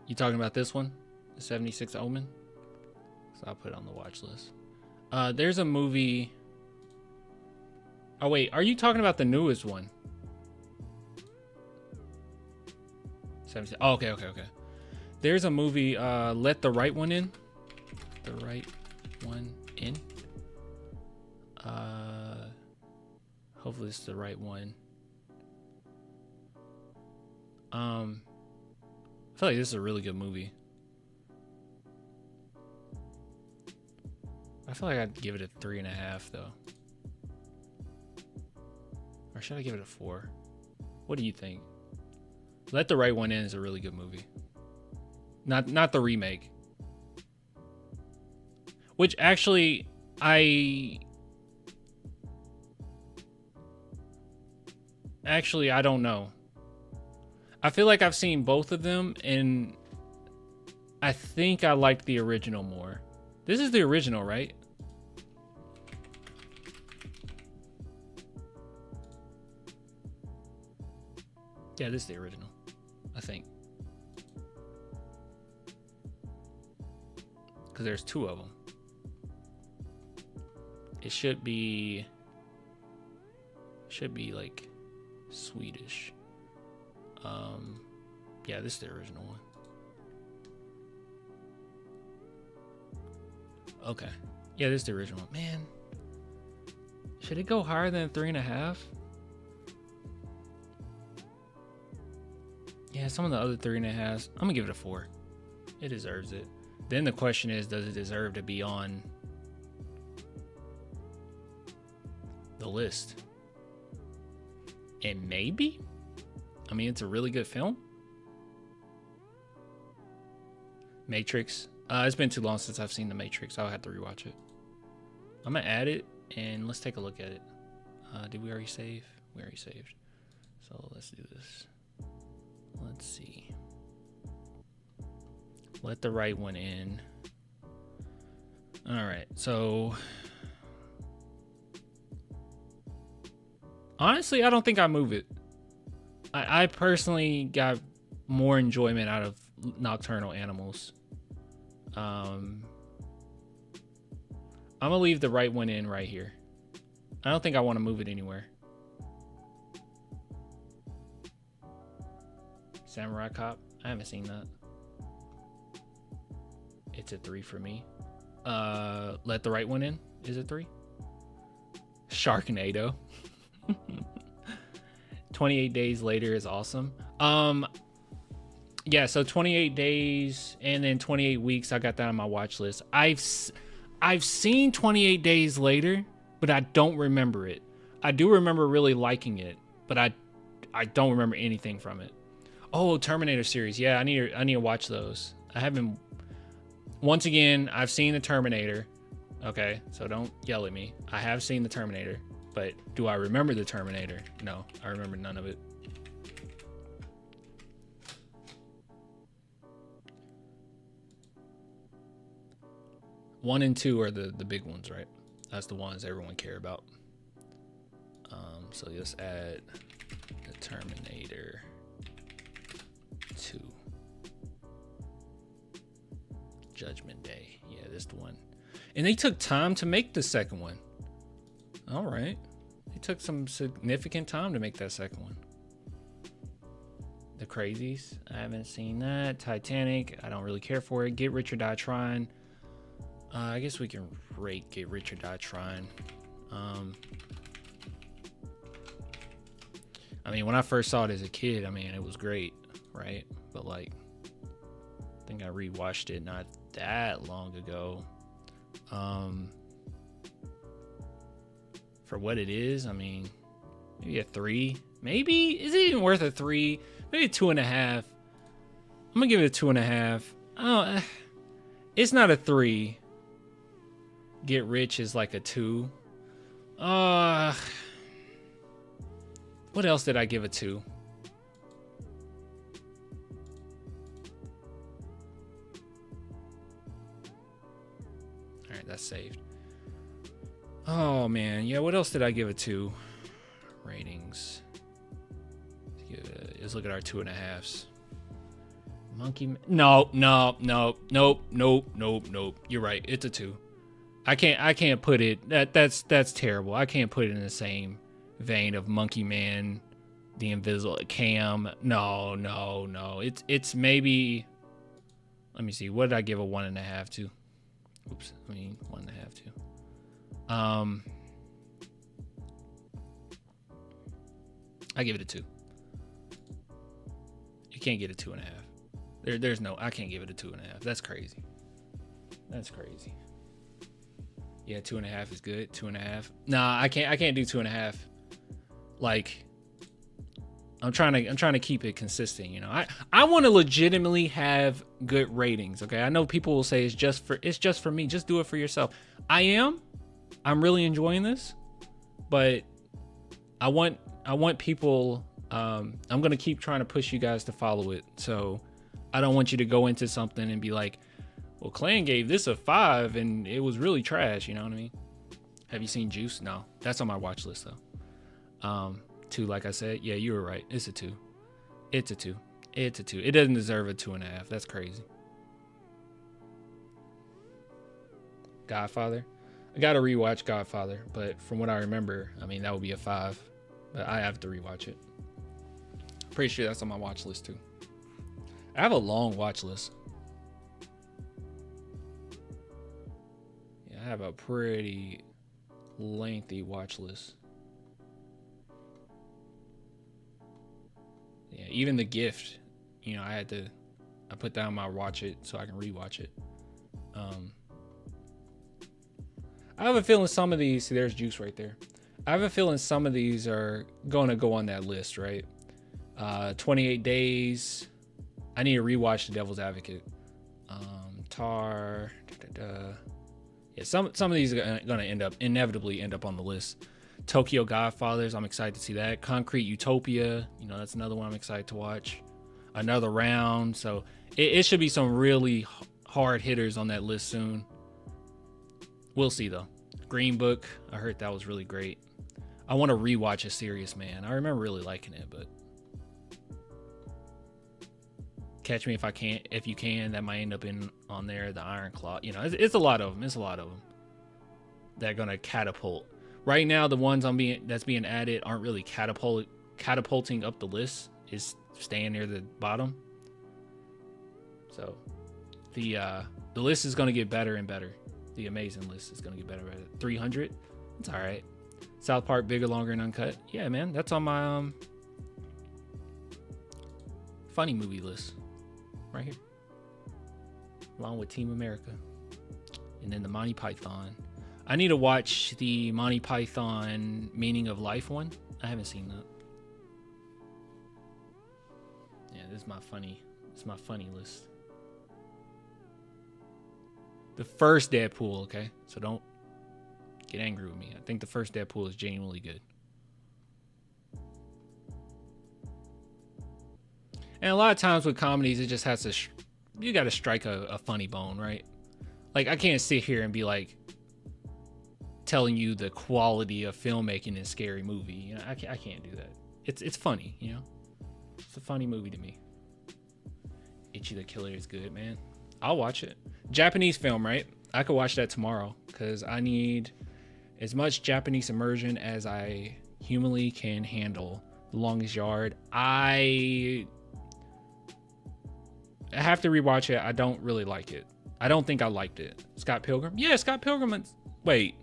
You talking about this one? The 76 Omen? So I'll put it on the watch list. There's a movie. Oh wait, are you talking about the newest one? 76. Oh, okay. There's a movie, Let the Right One In. The Right One In. Hopefully it's the right one. I feel like this is a really good movie. I feel like I'd give it a 3.5 though. Or should I give it a 4? What do you think? Let the Right One In is a really good movie. Not the remake. Which actually I don't know. I feel like I've seen both of them and I think I liked the original more. This is the original, right? Yeah, this is the original, I think. Because there's 2 of them. It should be like Swedish. Yeah, this is the original one. Okay. Yeah, this is the original one. Man, should it go higher than 3.5? Yeah, some of the other 3.5s. I'm gonna give it a 4. It deserves it. Then the question is, does it deserve to be on the list? And maybe. I mean, it's a really good film. Matrix. It's been too long since I've seen The Matrix. I'll have to rewatch it. I'm gonna add it and let's take a look at it. Did we already save? We already saved. So let's do this. Let's see. Let the right one in. All right. So honestly, I don't think I move it. I personally got more enjoyment out of Nocturnal Animals. I'm gonna leave the right one in right here. I don't think I want to move it anywhere. Samurai Cop. I haven't seen that. It's a 3 for me. Let the right one in. Is it 3? Sharknado. 28 Days Later is awesome. Yeah, so 28 days and then 28 weeks. I got that on my watch list. I've seen 28 Days Later, but I don't remember it. I do remember really liking it, but I don't remember anything from it. Oh, Terminator series. Yeah, I need to watch those. I haven't. Once again, I've seen the Terminator. Okay, so don't yell at me. I have seen the Terminator, but do I remember the Terminator? No, I remember none of it. One and 2 are the big ones, right? That's the ones everyone care about. So let's add the Terminator 2. Judgment Day. Yeah, this the one. And they took time to make the second one. All right. They took some significant time to make that second one. The Crazies. I haven't seen that. Titanic. I don't really care for it. Get Rich or Die Trying. I guess we can rate Get Rich or Die Trying. I mean, when I first saw it as a kid, I mean, it was great, right? But like, I think I rewatched it not that long ago. For what it is, I mean, maybe a 3. Maybe is it even worth a 3? Maybe a 2.5. I'm gonna give it a 2.5. Oh, it's not a 3. Get Rich is like a 2. What else did I give a 2? All right, that's saved. Oh man, yeah. What else did I give a 2? Ratings. Let's look at our 2.5s. No. You're right. It's a 2. I can't put it. That's terrible. I can't put it in the same vein of Monkey Man, The Invisible Cam. No. It's maybe. Let me see. What did I give a 1.5 to? Oops. I mean 1.5 to. I give it a 2. You can't get a 2.5. There's no. I can't give it a 2.5. That's crazy. Yeah, 2.5 is good. 2.5. Nah, I can't do 2.5. Like, I'm trying to keep it consistent. You know, I want to legitimately have good ratings. Okay, I know people will say it's just for me. Just do it for yourself. I'm really enjoying this, but I want people. I'm gonna keep trying to push you guys to follow it. So I don't want you to go into something and be like, well, Clan gave this a 5 and it was really trash. You know what I mean? Have you seen Juice? No, that's on my watch list though. 2, like I said. Yeah, you were right. It's a 2. It's a 2. It doesn't deserve a 2.5. That's crazy. Godfather. I gotta rewatch Godfather, but from what I remember, I mean, that would be a 5. But I have to rewatch it. Pretty sure that's on my watch list too. I have a long watch list. Yeah, I have a pretty lengthy watch list. Yeah, even The Gift, you know, I put down my watch it so I can rewatch it. I have a feeling some of these, see, there's Juice right there. I have a feeling some of these are going to go on that list, right? 28 Days. I need to rewatch The Devil's Advocate. Tar. Yeah, some of these are going to inevitably end up on the list. Tokyo Godfathers, I'm excited to see that. Concrete Utopia, you know, that's another one I'm excited to watch. Another Round. So it should be some really hard hitters on that list soon. We'll see though. Green Book, I heard that was really great. I want to rewatch A Serious Man. I remember really liking it, but Catch Me If You Can, that might end up on there. The Iron Claw, you know, it's a lot of them. It's a lot of them that are gonna catapult. Right now, the ones that's being added aren't really catapulting up the list. Is staying near the bottom. So the list is gonna get better and better. The amazing list is gonna get better and better. 300, it's all right. South Park, Bigger, Longer, and Uncut. Yeah, man, that's on my funny movie list right here, along with Team America, and then the Monty Python. I need to watch the Monty Python Meaning of Life one. I haven't seen that. Yeah, this is my funny list. The first Deadpool, okay? So don't get angry with me. I think the first Deadpool is genuinely good. And a lot of times with comedies, it just has to, you got to strike a funny bone, right? Like, I can't sit here and be like telling you the quality of filmmaking in Scary Movie. You know, I can't do that. It's funny, you know? It's a funny movie to me. Ichi the Killer is good, man. I'll watch it. Japanese film, right? I could watch that tomorrow because I need as much Japanese immersion as I humanly can handle. The Longest Yard. I have to rewatch it. I don't really like it. I don't think I liked it. Scott Pilgrim? Yeah, Scott Pilgrim. Wait.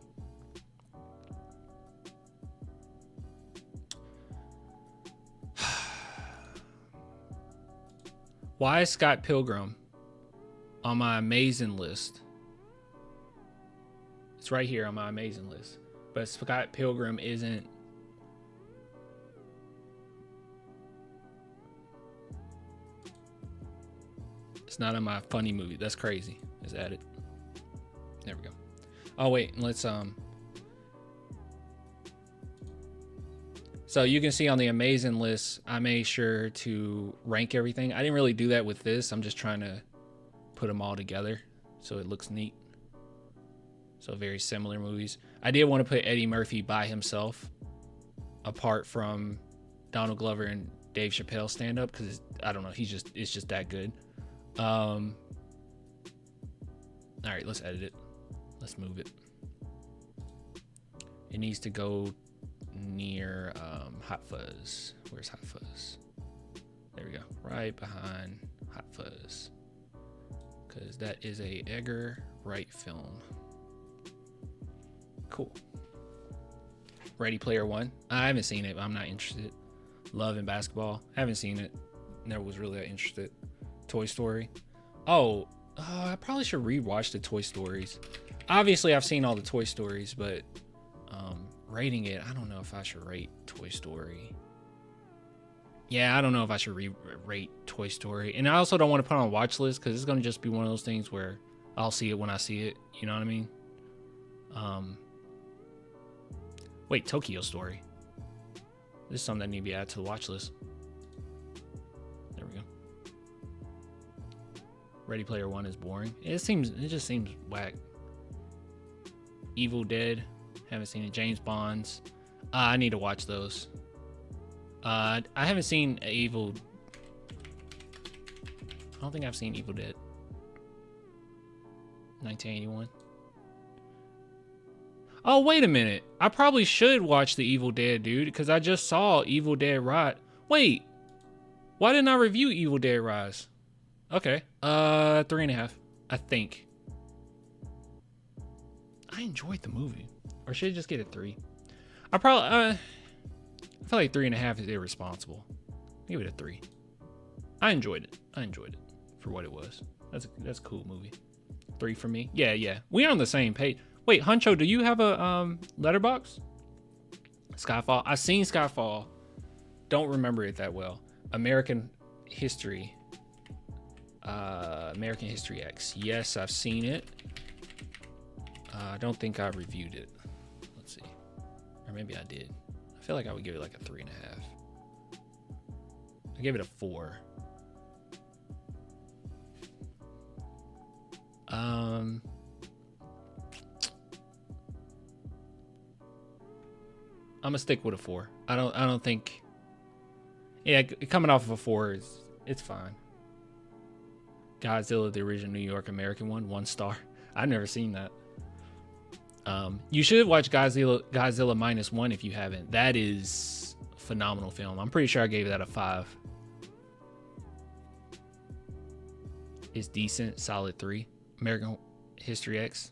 Why is Scott Pilgrim on my amazing list? It's right here on my amazing list. But Scott Pilgrim isn't. It's not on my funny movie. That's crazy. Let's add it. There we go. Oh wait, let's So you can see on the amazing list, I made sure to rank everything. I didn't really do that with this. I'm just trying to put them all together so it looks neat. So very similar movies. I did want to put Eddie Murphy by himself, apart from Donald Glover and Dave Chappelle stand up, because I don't know, it's just that good. All right, let's edit it. Let's move it. It needs to go near Hot Fuzz. Where's Hot Fuzz? There we go. Right behind Hot Fuzz. Because that is a Edgar Wright film. Cool. Ready Player One. I haven't seen it, but I'm not interested. Love and Basketball. Haven't seen it. Never was really that interested. Toy Story. Oh, I probably should rewatch the Toy Stories. Obviously, I've seen all the Toy Stories, but rating it, I don't know if I should rate Toy Story. Yeah, I don't know if I should rate Toy Story. And I also don't want to put on a watch list because it's going to just be one of those things where I'll see it when I see it. You know what I mean? Wait, Tokyo Story. This is something that needs to be added to the watch list. There we go. Ready Player One is boring. It just seems whack. Evil Dead. Haven't seen it. James Bonds. I need to watch those. I haven't seen Evil. I don't think I've seen Evil Dead. 1981. Oh, wait a minute. I probably should watch The Evil Dead, dude, because I just saw Evil Dead Rise. Wait. Why didn't I review Evil Dead Rise? Okay. 3.5, I think. I enjoyed the movie. Or should I just get a 3? I feel like 3.5 is irresponsible. Give it a 3. I enjoyed it. For what it was. That's a cool movie. 3 for me. Yeah. We're on the same page. Wait, Huncho, do you have a Letterboxd? Skyfall. I've seen Skyfall. Don't remember it that well. American History. American History X. Yes, I've seen it. I don't think I reviewed it. Let's see. Or maybe I did. I feel like I would give it like a 3.5. I gave it a 4. I'm gonna stick with a 4. I don't think. Yeah, coming off of a 4 it's fine. Godzilla, the original New York American one, 1 star. I've never seen that. You should watch Godzilla -1 if you haven't. That is a phenomenal film. I'm pretty sure I gave that a 5. It's decent, solid 3. American History X.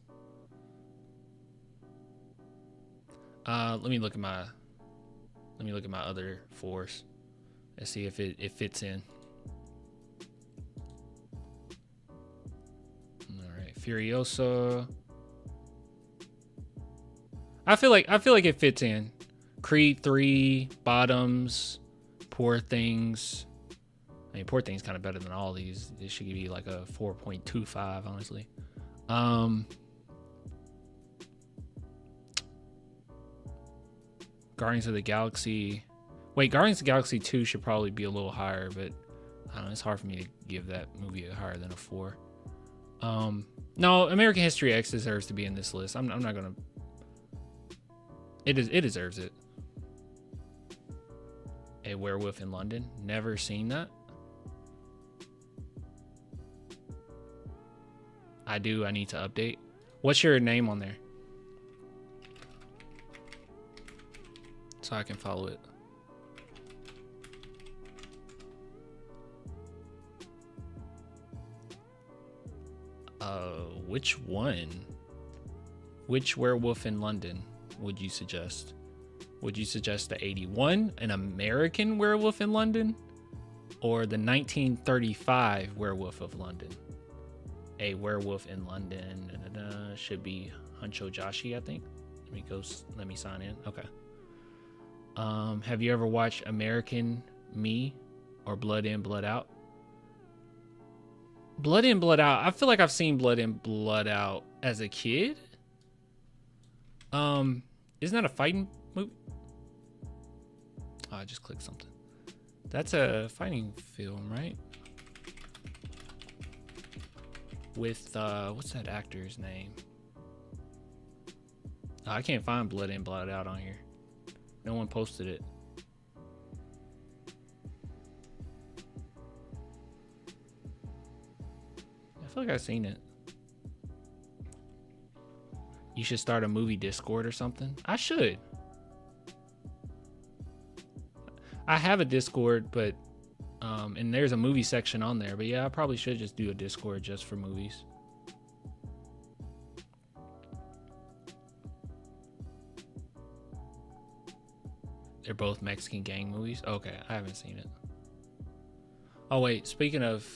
Let me look at my other 4s. Let's see if it fits in. All right, Furiosa. I feel like it fits in. Creed 3, Bottoms, Poor Things. I mean, Poor Things kind of better than all these. This should be like a 4.25, honestly. Guardians of the Galaxy. Wait, Guardians of the Galaxy 2 should probably be a little higher, but I don't know. It's hard for me to give that movie a higher than a 4. No, American History X deserves to be in this list. I'm not gonna. It deserves it. A Werewolf in London. Never seen that. I need to update. What's your name on there? So I can follow it. Which one? Which Werewolf in London would you suggest? Would you suggest the 81, an American Werewolf in London? Or the 1935 Werewolf of London? A Werewolf in London should be Huncho Joshi, I think. Let me sign in. Okay. Have you ever watched American Me or Blood In, Blood Out? Blood In, Blood Out. I feel like I've seen Blood In, Blood Out as a kid. Isn't that a fighting movie? Oh, I just clicked something. That's a fighting film, right? With what's that actor's name? Oh, I can't find Blood In, Blood Out on here. No one posted it. I feel like I've seen it. You should start a movie Discord or something. I should. I have a Discord, but and there's a movie section on there. But yeah, I probably should just do a Discord just for movies. They're both Mexican gang movies. Okay, I haven't seen it. Oh wait, speaking of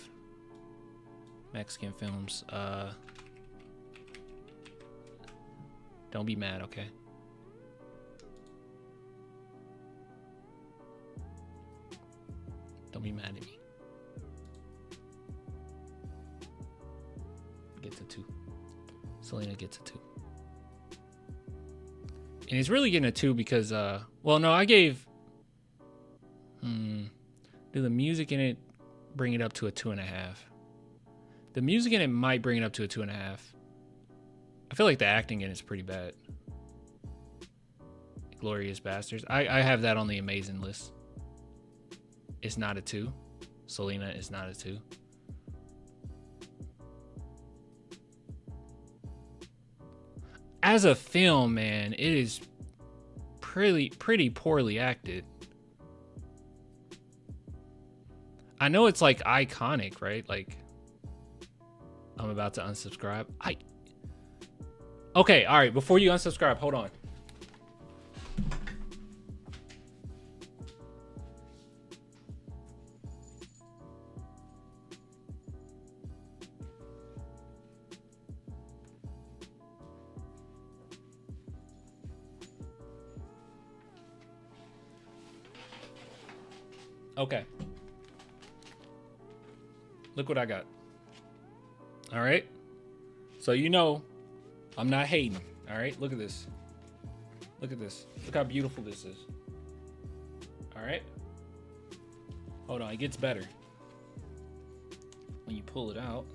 Mexican films, don't be mad, okay? Don't be mad at me. Gets a 2. Selena gets a 2. And it's really getting a 2 because, well, no, I gave, do the music in it bring it up to a 2.5? The music in it might bring it up to a 2.5. I feel like the acting in it's pretty bad. Glorious Bastards. I have that on the amazing list. It's not a 2. Selena is not a 2. as a film, man, it is pretty poorly acted. I know it's like iconic, right? Like, I'm about to unsubscribe. Okay, all right. Before you unsubscribe, hold on. Okay. Look what I got. All right. So you know, I'm not hating. All right. Look at this. Look at this. Look how beautiful this is. All right. Hold on. It gets better. When you pull it out,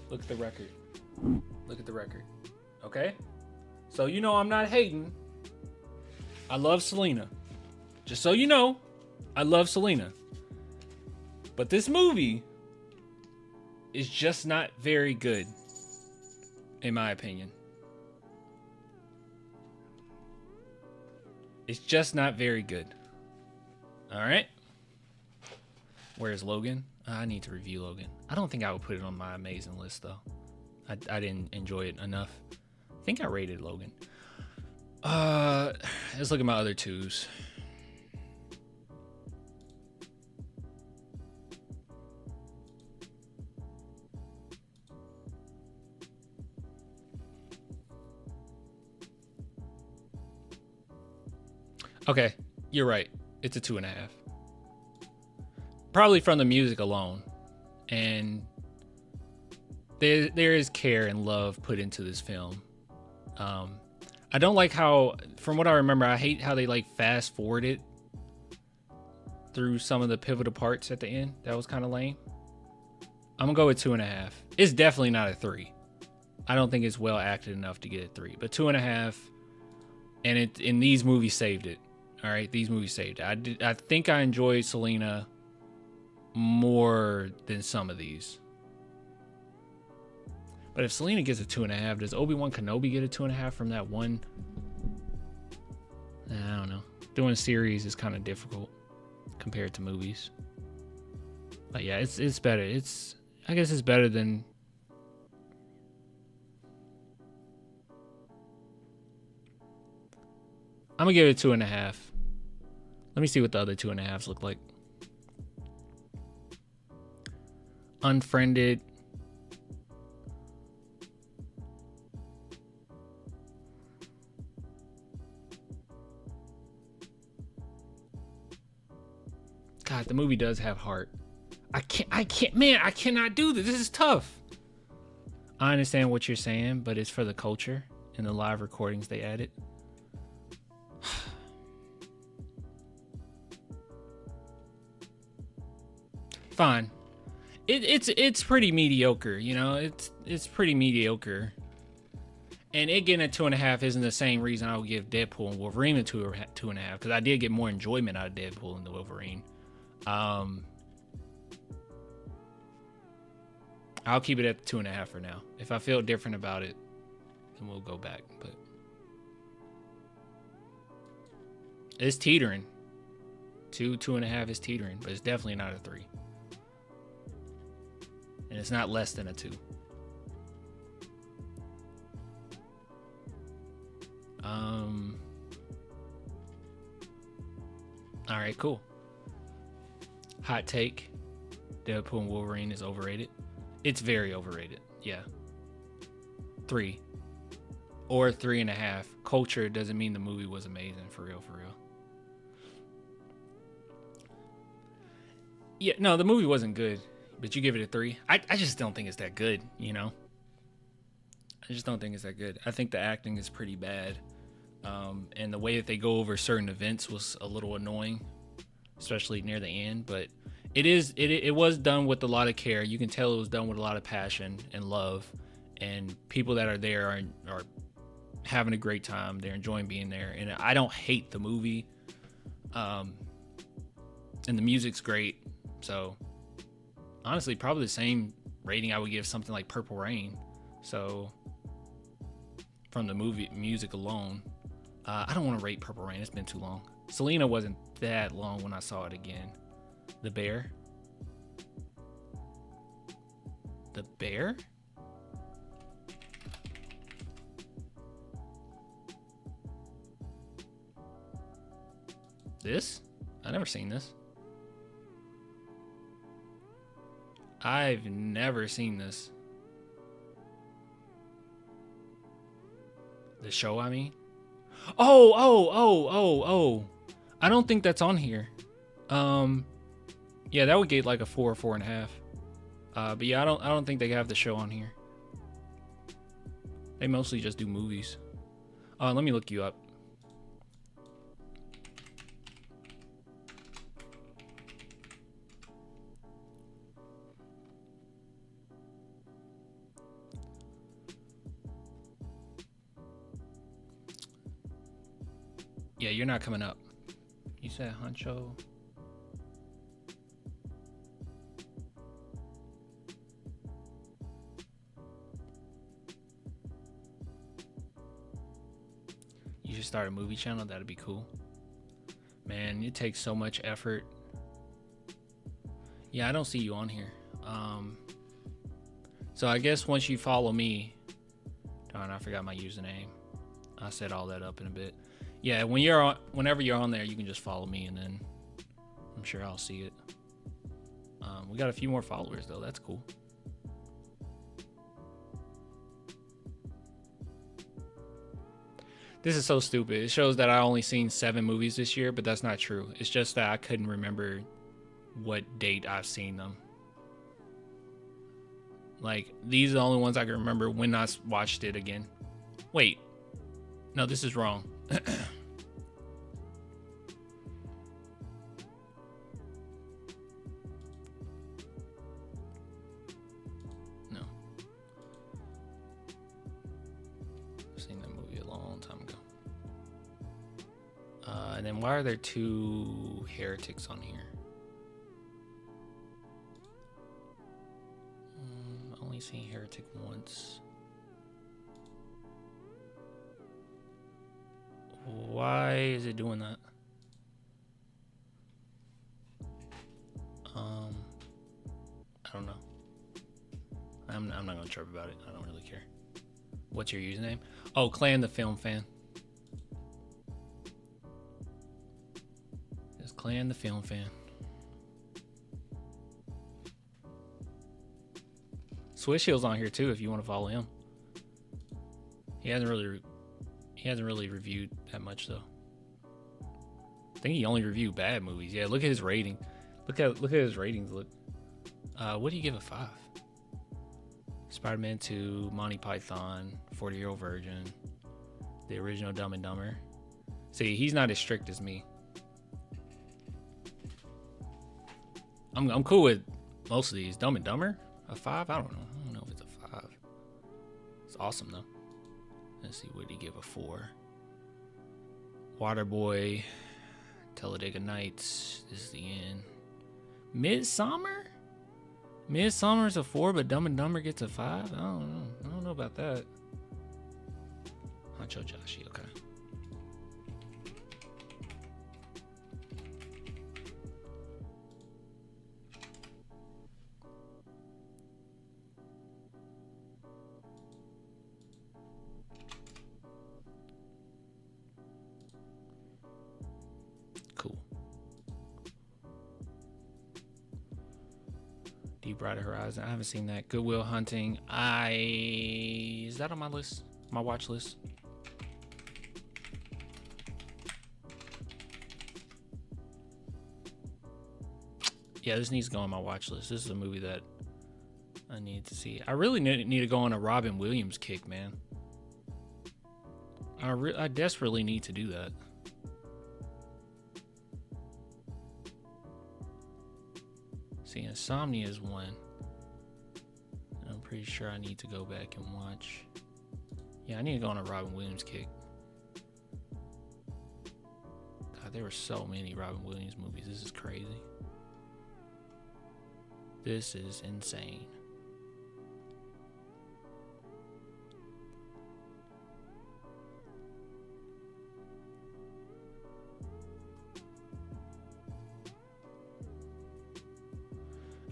look at the record. Look at the record. Okay. So you know, I'm not hating. I love Selena. Just so you know, I love Selena. But this movie is just not very good, in my opinion. It's just not very good. All right. Where's Logan? I need to review Logan. I don't think I would put it on my amazing list, though. I didn't enjoy it enough. I think I rated Logan. Let's look at my other twos. Okay, you're right. It's a 2.5. Probably from the music alone. And there is care and love put into this film. I don't like how, from what I remember, I hate how they like fast forward it through some of the pivotal parts at the end. That was kind of lame. I'm gonna go with 2.5. It's definitely not a 3. I don't think it's well acted enough to get a 3, but 2.5. And these movies saved it. All right, these movies saved it. I think I enjoyed Selena more than some of these. But if Selena gets a 2.5, does Obi-Wan Kenobi get a 2.5 from that one? I don't know. Doing a series is kind of difficult compared to movies. But yeah, it's better. I guess it's better than. I'm gonna give it a 2.5. Let me see what the other 2.5s look like. Unfriended. God, the movie does have heart. I cannot do this. This is tough. I understand what you're saying, but it's for the culture and the live recordings they added. Fine. It's pretty mediocre, you know. It's pretty mediocre. And it getting a 2.5 isn't the same reason I would give Deadpool and Wolverine a 2.5, because I did get more enjoyment out of Deadpool and the Wolverine. I'll keep it at the 2.5 for now. If I feel different about it, then we'll go back. But it's teetering. 2.5 is teetering, but it's definitely not a 3. And it's not less than a 2. All right, cool. Hot take. Deadpool and Wolverine is overrated. It's very overrated. Yeah. 3. Or 3.5. Culture doesn't mean the movie was amazing. For real, for real. Yeah, no, the movie wasn't good. But you give it a 3. I just don't think it's that good, you know? I just don't think it's that good. I think the acting is pretty bad. And the way that they go over certain events was a little annoying, especially near the end. But it was done with a lot of care. You can tell it was done with a lot of passion and love. And people that are there are having a great time. They're enjoying being there. And I don't hate the movie. And the music's great. So honestly, probably the same rating I would give something like Purple Rain. So from the movie music alone. I don't want to rate Purple Rain. It's been too long. Selena wasn't that long when I saw it again. The Bear. The Bear? This? I've never seen this. I've never seen this. The show, I mean. Oh. I don't think that's on here. Yeah, that would get like a 4 or 4.5. But yeah, I don't think they have the show on here. They mostly just do movies. Let me look you up. Yeah, you're not coming up. You said Huncho. You should start a movie channel. That'd be cool. Man, it takes so much effort. Yeah, I don't see you on here. So I guess once you follow me, darn, I forgot my username. I set all that up in a bit. Yeah, whenever you're on there, you can just follow me, and then I'm sure I'll see it. We got a few more followers though. That's cool. This is so stupid. It shows that I only seen 7 movies this year, but that's not true. It's just that I couldn't remember what date I've seen them. Like, these are the only ones I can remember when I watched it again. Wait. No, this is wrong. No. I've seen that movie a long time ago. And then why are there 2 heretics on here? Only seen Heretic once. Why is it doing that? I don't know. I'm not gonna trip about it. I don't really care. What's your username? Oh, Clan the Film Fan. It's Clan the Film Fan. Swish Hill's on here too if you want to follow him. He hasn't really reviewed that much though. I think he only reviewed bad movies. Yeah, look at his rating. Look at his ratings. Look. What do you give a 5? Spider-Man 2, Monty Python, 40-Year-Old Virgin, the original Dumb and Dumber. See, he's not as strict as me. I'm cool with most of these. Dumb and Dumber, a 5? I don't know if it's a 5. It's awesome though. Let's see, what did he give a 4? Waterboy, Talladega Nights, this is the end. Midsummer? Midsummer's a 4, but Dumb and Dumber gets a 5? I don't know about that. Huncho Joshi, okay. Cool. Deep Brighter Horizon. I haven't seen that. Good Will Hunting. Is that on my list? My watch list? Yeah, this needs to go on my watch list. This is a movie that I need to see. I really need to go on a Robin Williams kick, man. I desperately need to do that. See, Insomnia is one. I'm pretty sure I need to go back and watch. Yeah, I need to go on a Robin Williams kick. God, there were so many Robin Williams movies. This is crazy. This is insane.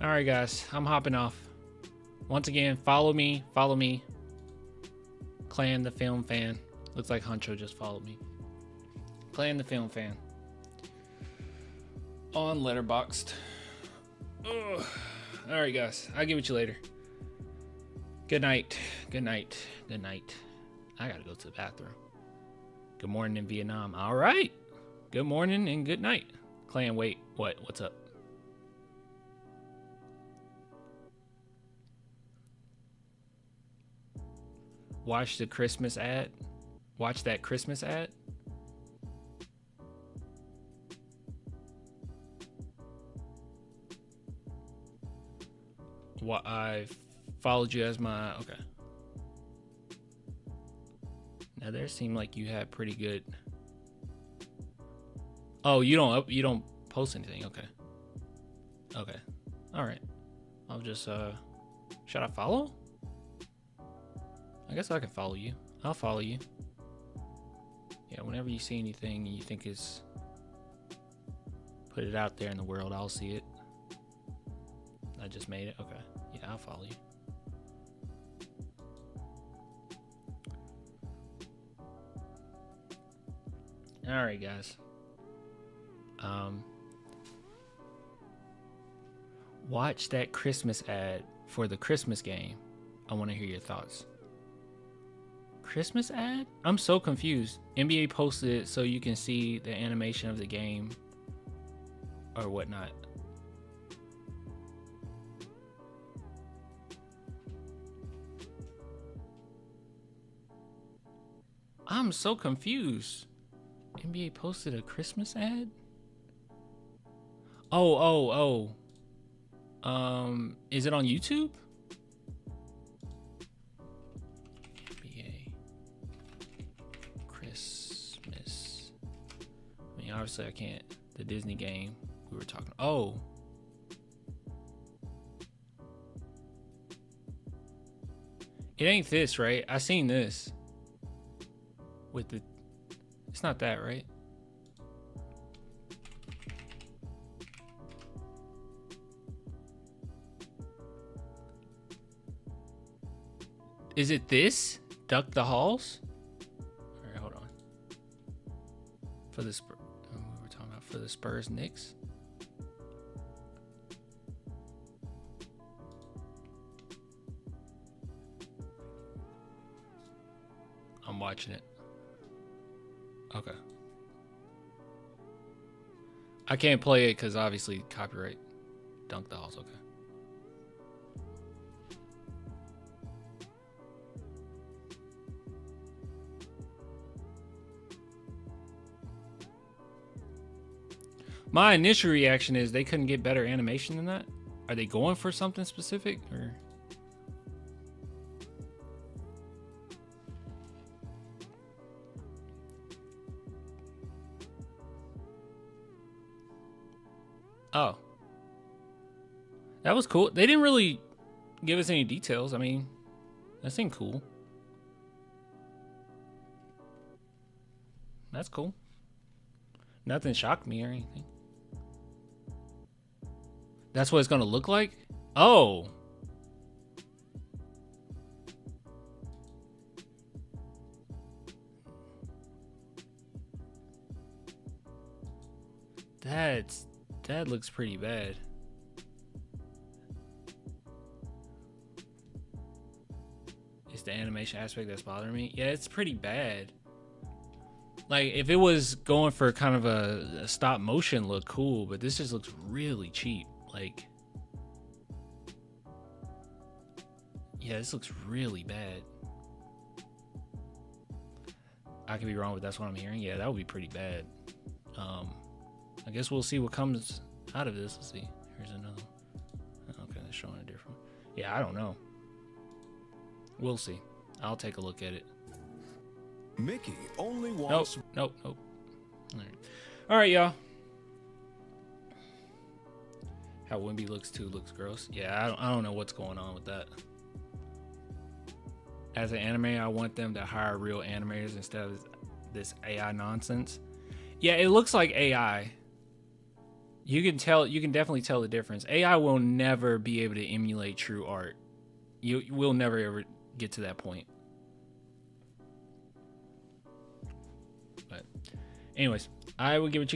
All right, guys, I'm hopping off. Once again, follow me. Clan the Film Fan. Looks like Huncho just followed me. Clan the Film Fan. On Letterboxd. Ugh. All right, guys, I'll get with you later. Good night. I gotta go to the bathroom. Good morning in Vietnam. All right. Good morning and good night. Clan, wait. What's up? Watch the Christmas ad. Watch that Christmas ad. What, I followed you as my, okay. Now there seemed like you had pretty good. Oh, you don't post anything. Okay. All right. I'll just should I follow? I guess I can follow you. I'll follow you. Yeah, whenever you see anything you think is, put it out there in the world, I'll see it. I just made it. Okay. Yeah, I'll follow you. All right, guys. Watch that Christmas ad for the Christmas game. I want to hear your thoughts. Christmas ad? I'm so confused. NBA posted it so you can see the animation of the game or whatnot. I'm so confused. NBA posted a Christmas ad? Oh. Is it on YouTube? NBA Christmas. I mean, obviously I can't. The Disney game we were talking. Oh. It ain't this, right? I seen this. With the, it's not that, right? Is it this? Duck the Halls? All right, hold on. For the Spurs, we were talking about for the Spurs Knicks. I'm watching it. Okay. I can't play it because obviously copyright. Dunk the Halls, okay. My initial reaction is they couldn't get better animation than that. Are they going for something specific or? Oh, that was cool. They didn't really give us any details. I mean, that seemed cool. That's cool. Nothing shocked me or anything. That's what it's gonna look like? Oh. That looks pretty bad. It's the animation aspect that's bothering me. Yeah, it's pretty bad. Like, if it was going for kind of a stop motion look, cool, but this just looks really cheap. Like, yeah, this looks really bad. I could be wrong, but that's what I'm hearing. Yeah, that would be pretty bad. I guess we'll see what comes out of this. Let's see. Here's another. Okay, they're showing a different. Yeah, I don't know. We'll see. I'll take a look at it.
Mickey only wants.
Nope. All right, y'all. How Wimby looks too looks gross. Yeah, I don't know what's going on with that. As an animator, I want them to hire real animators instead of this AI nonsense. Yeah, it looks like AI. You can definitely tell the difference. AI will never be able to emulate true art. You will never ever get to that point. But anyways, I will give it you guys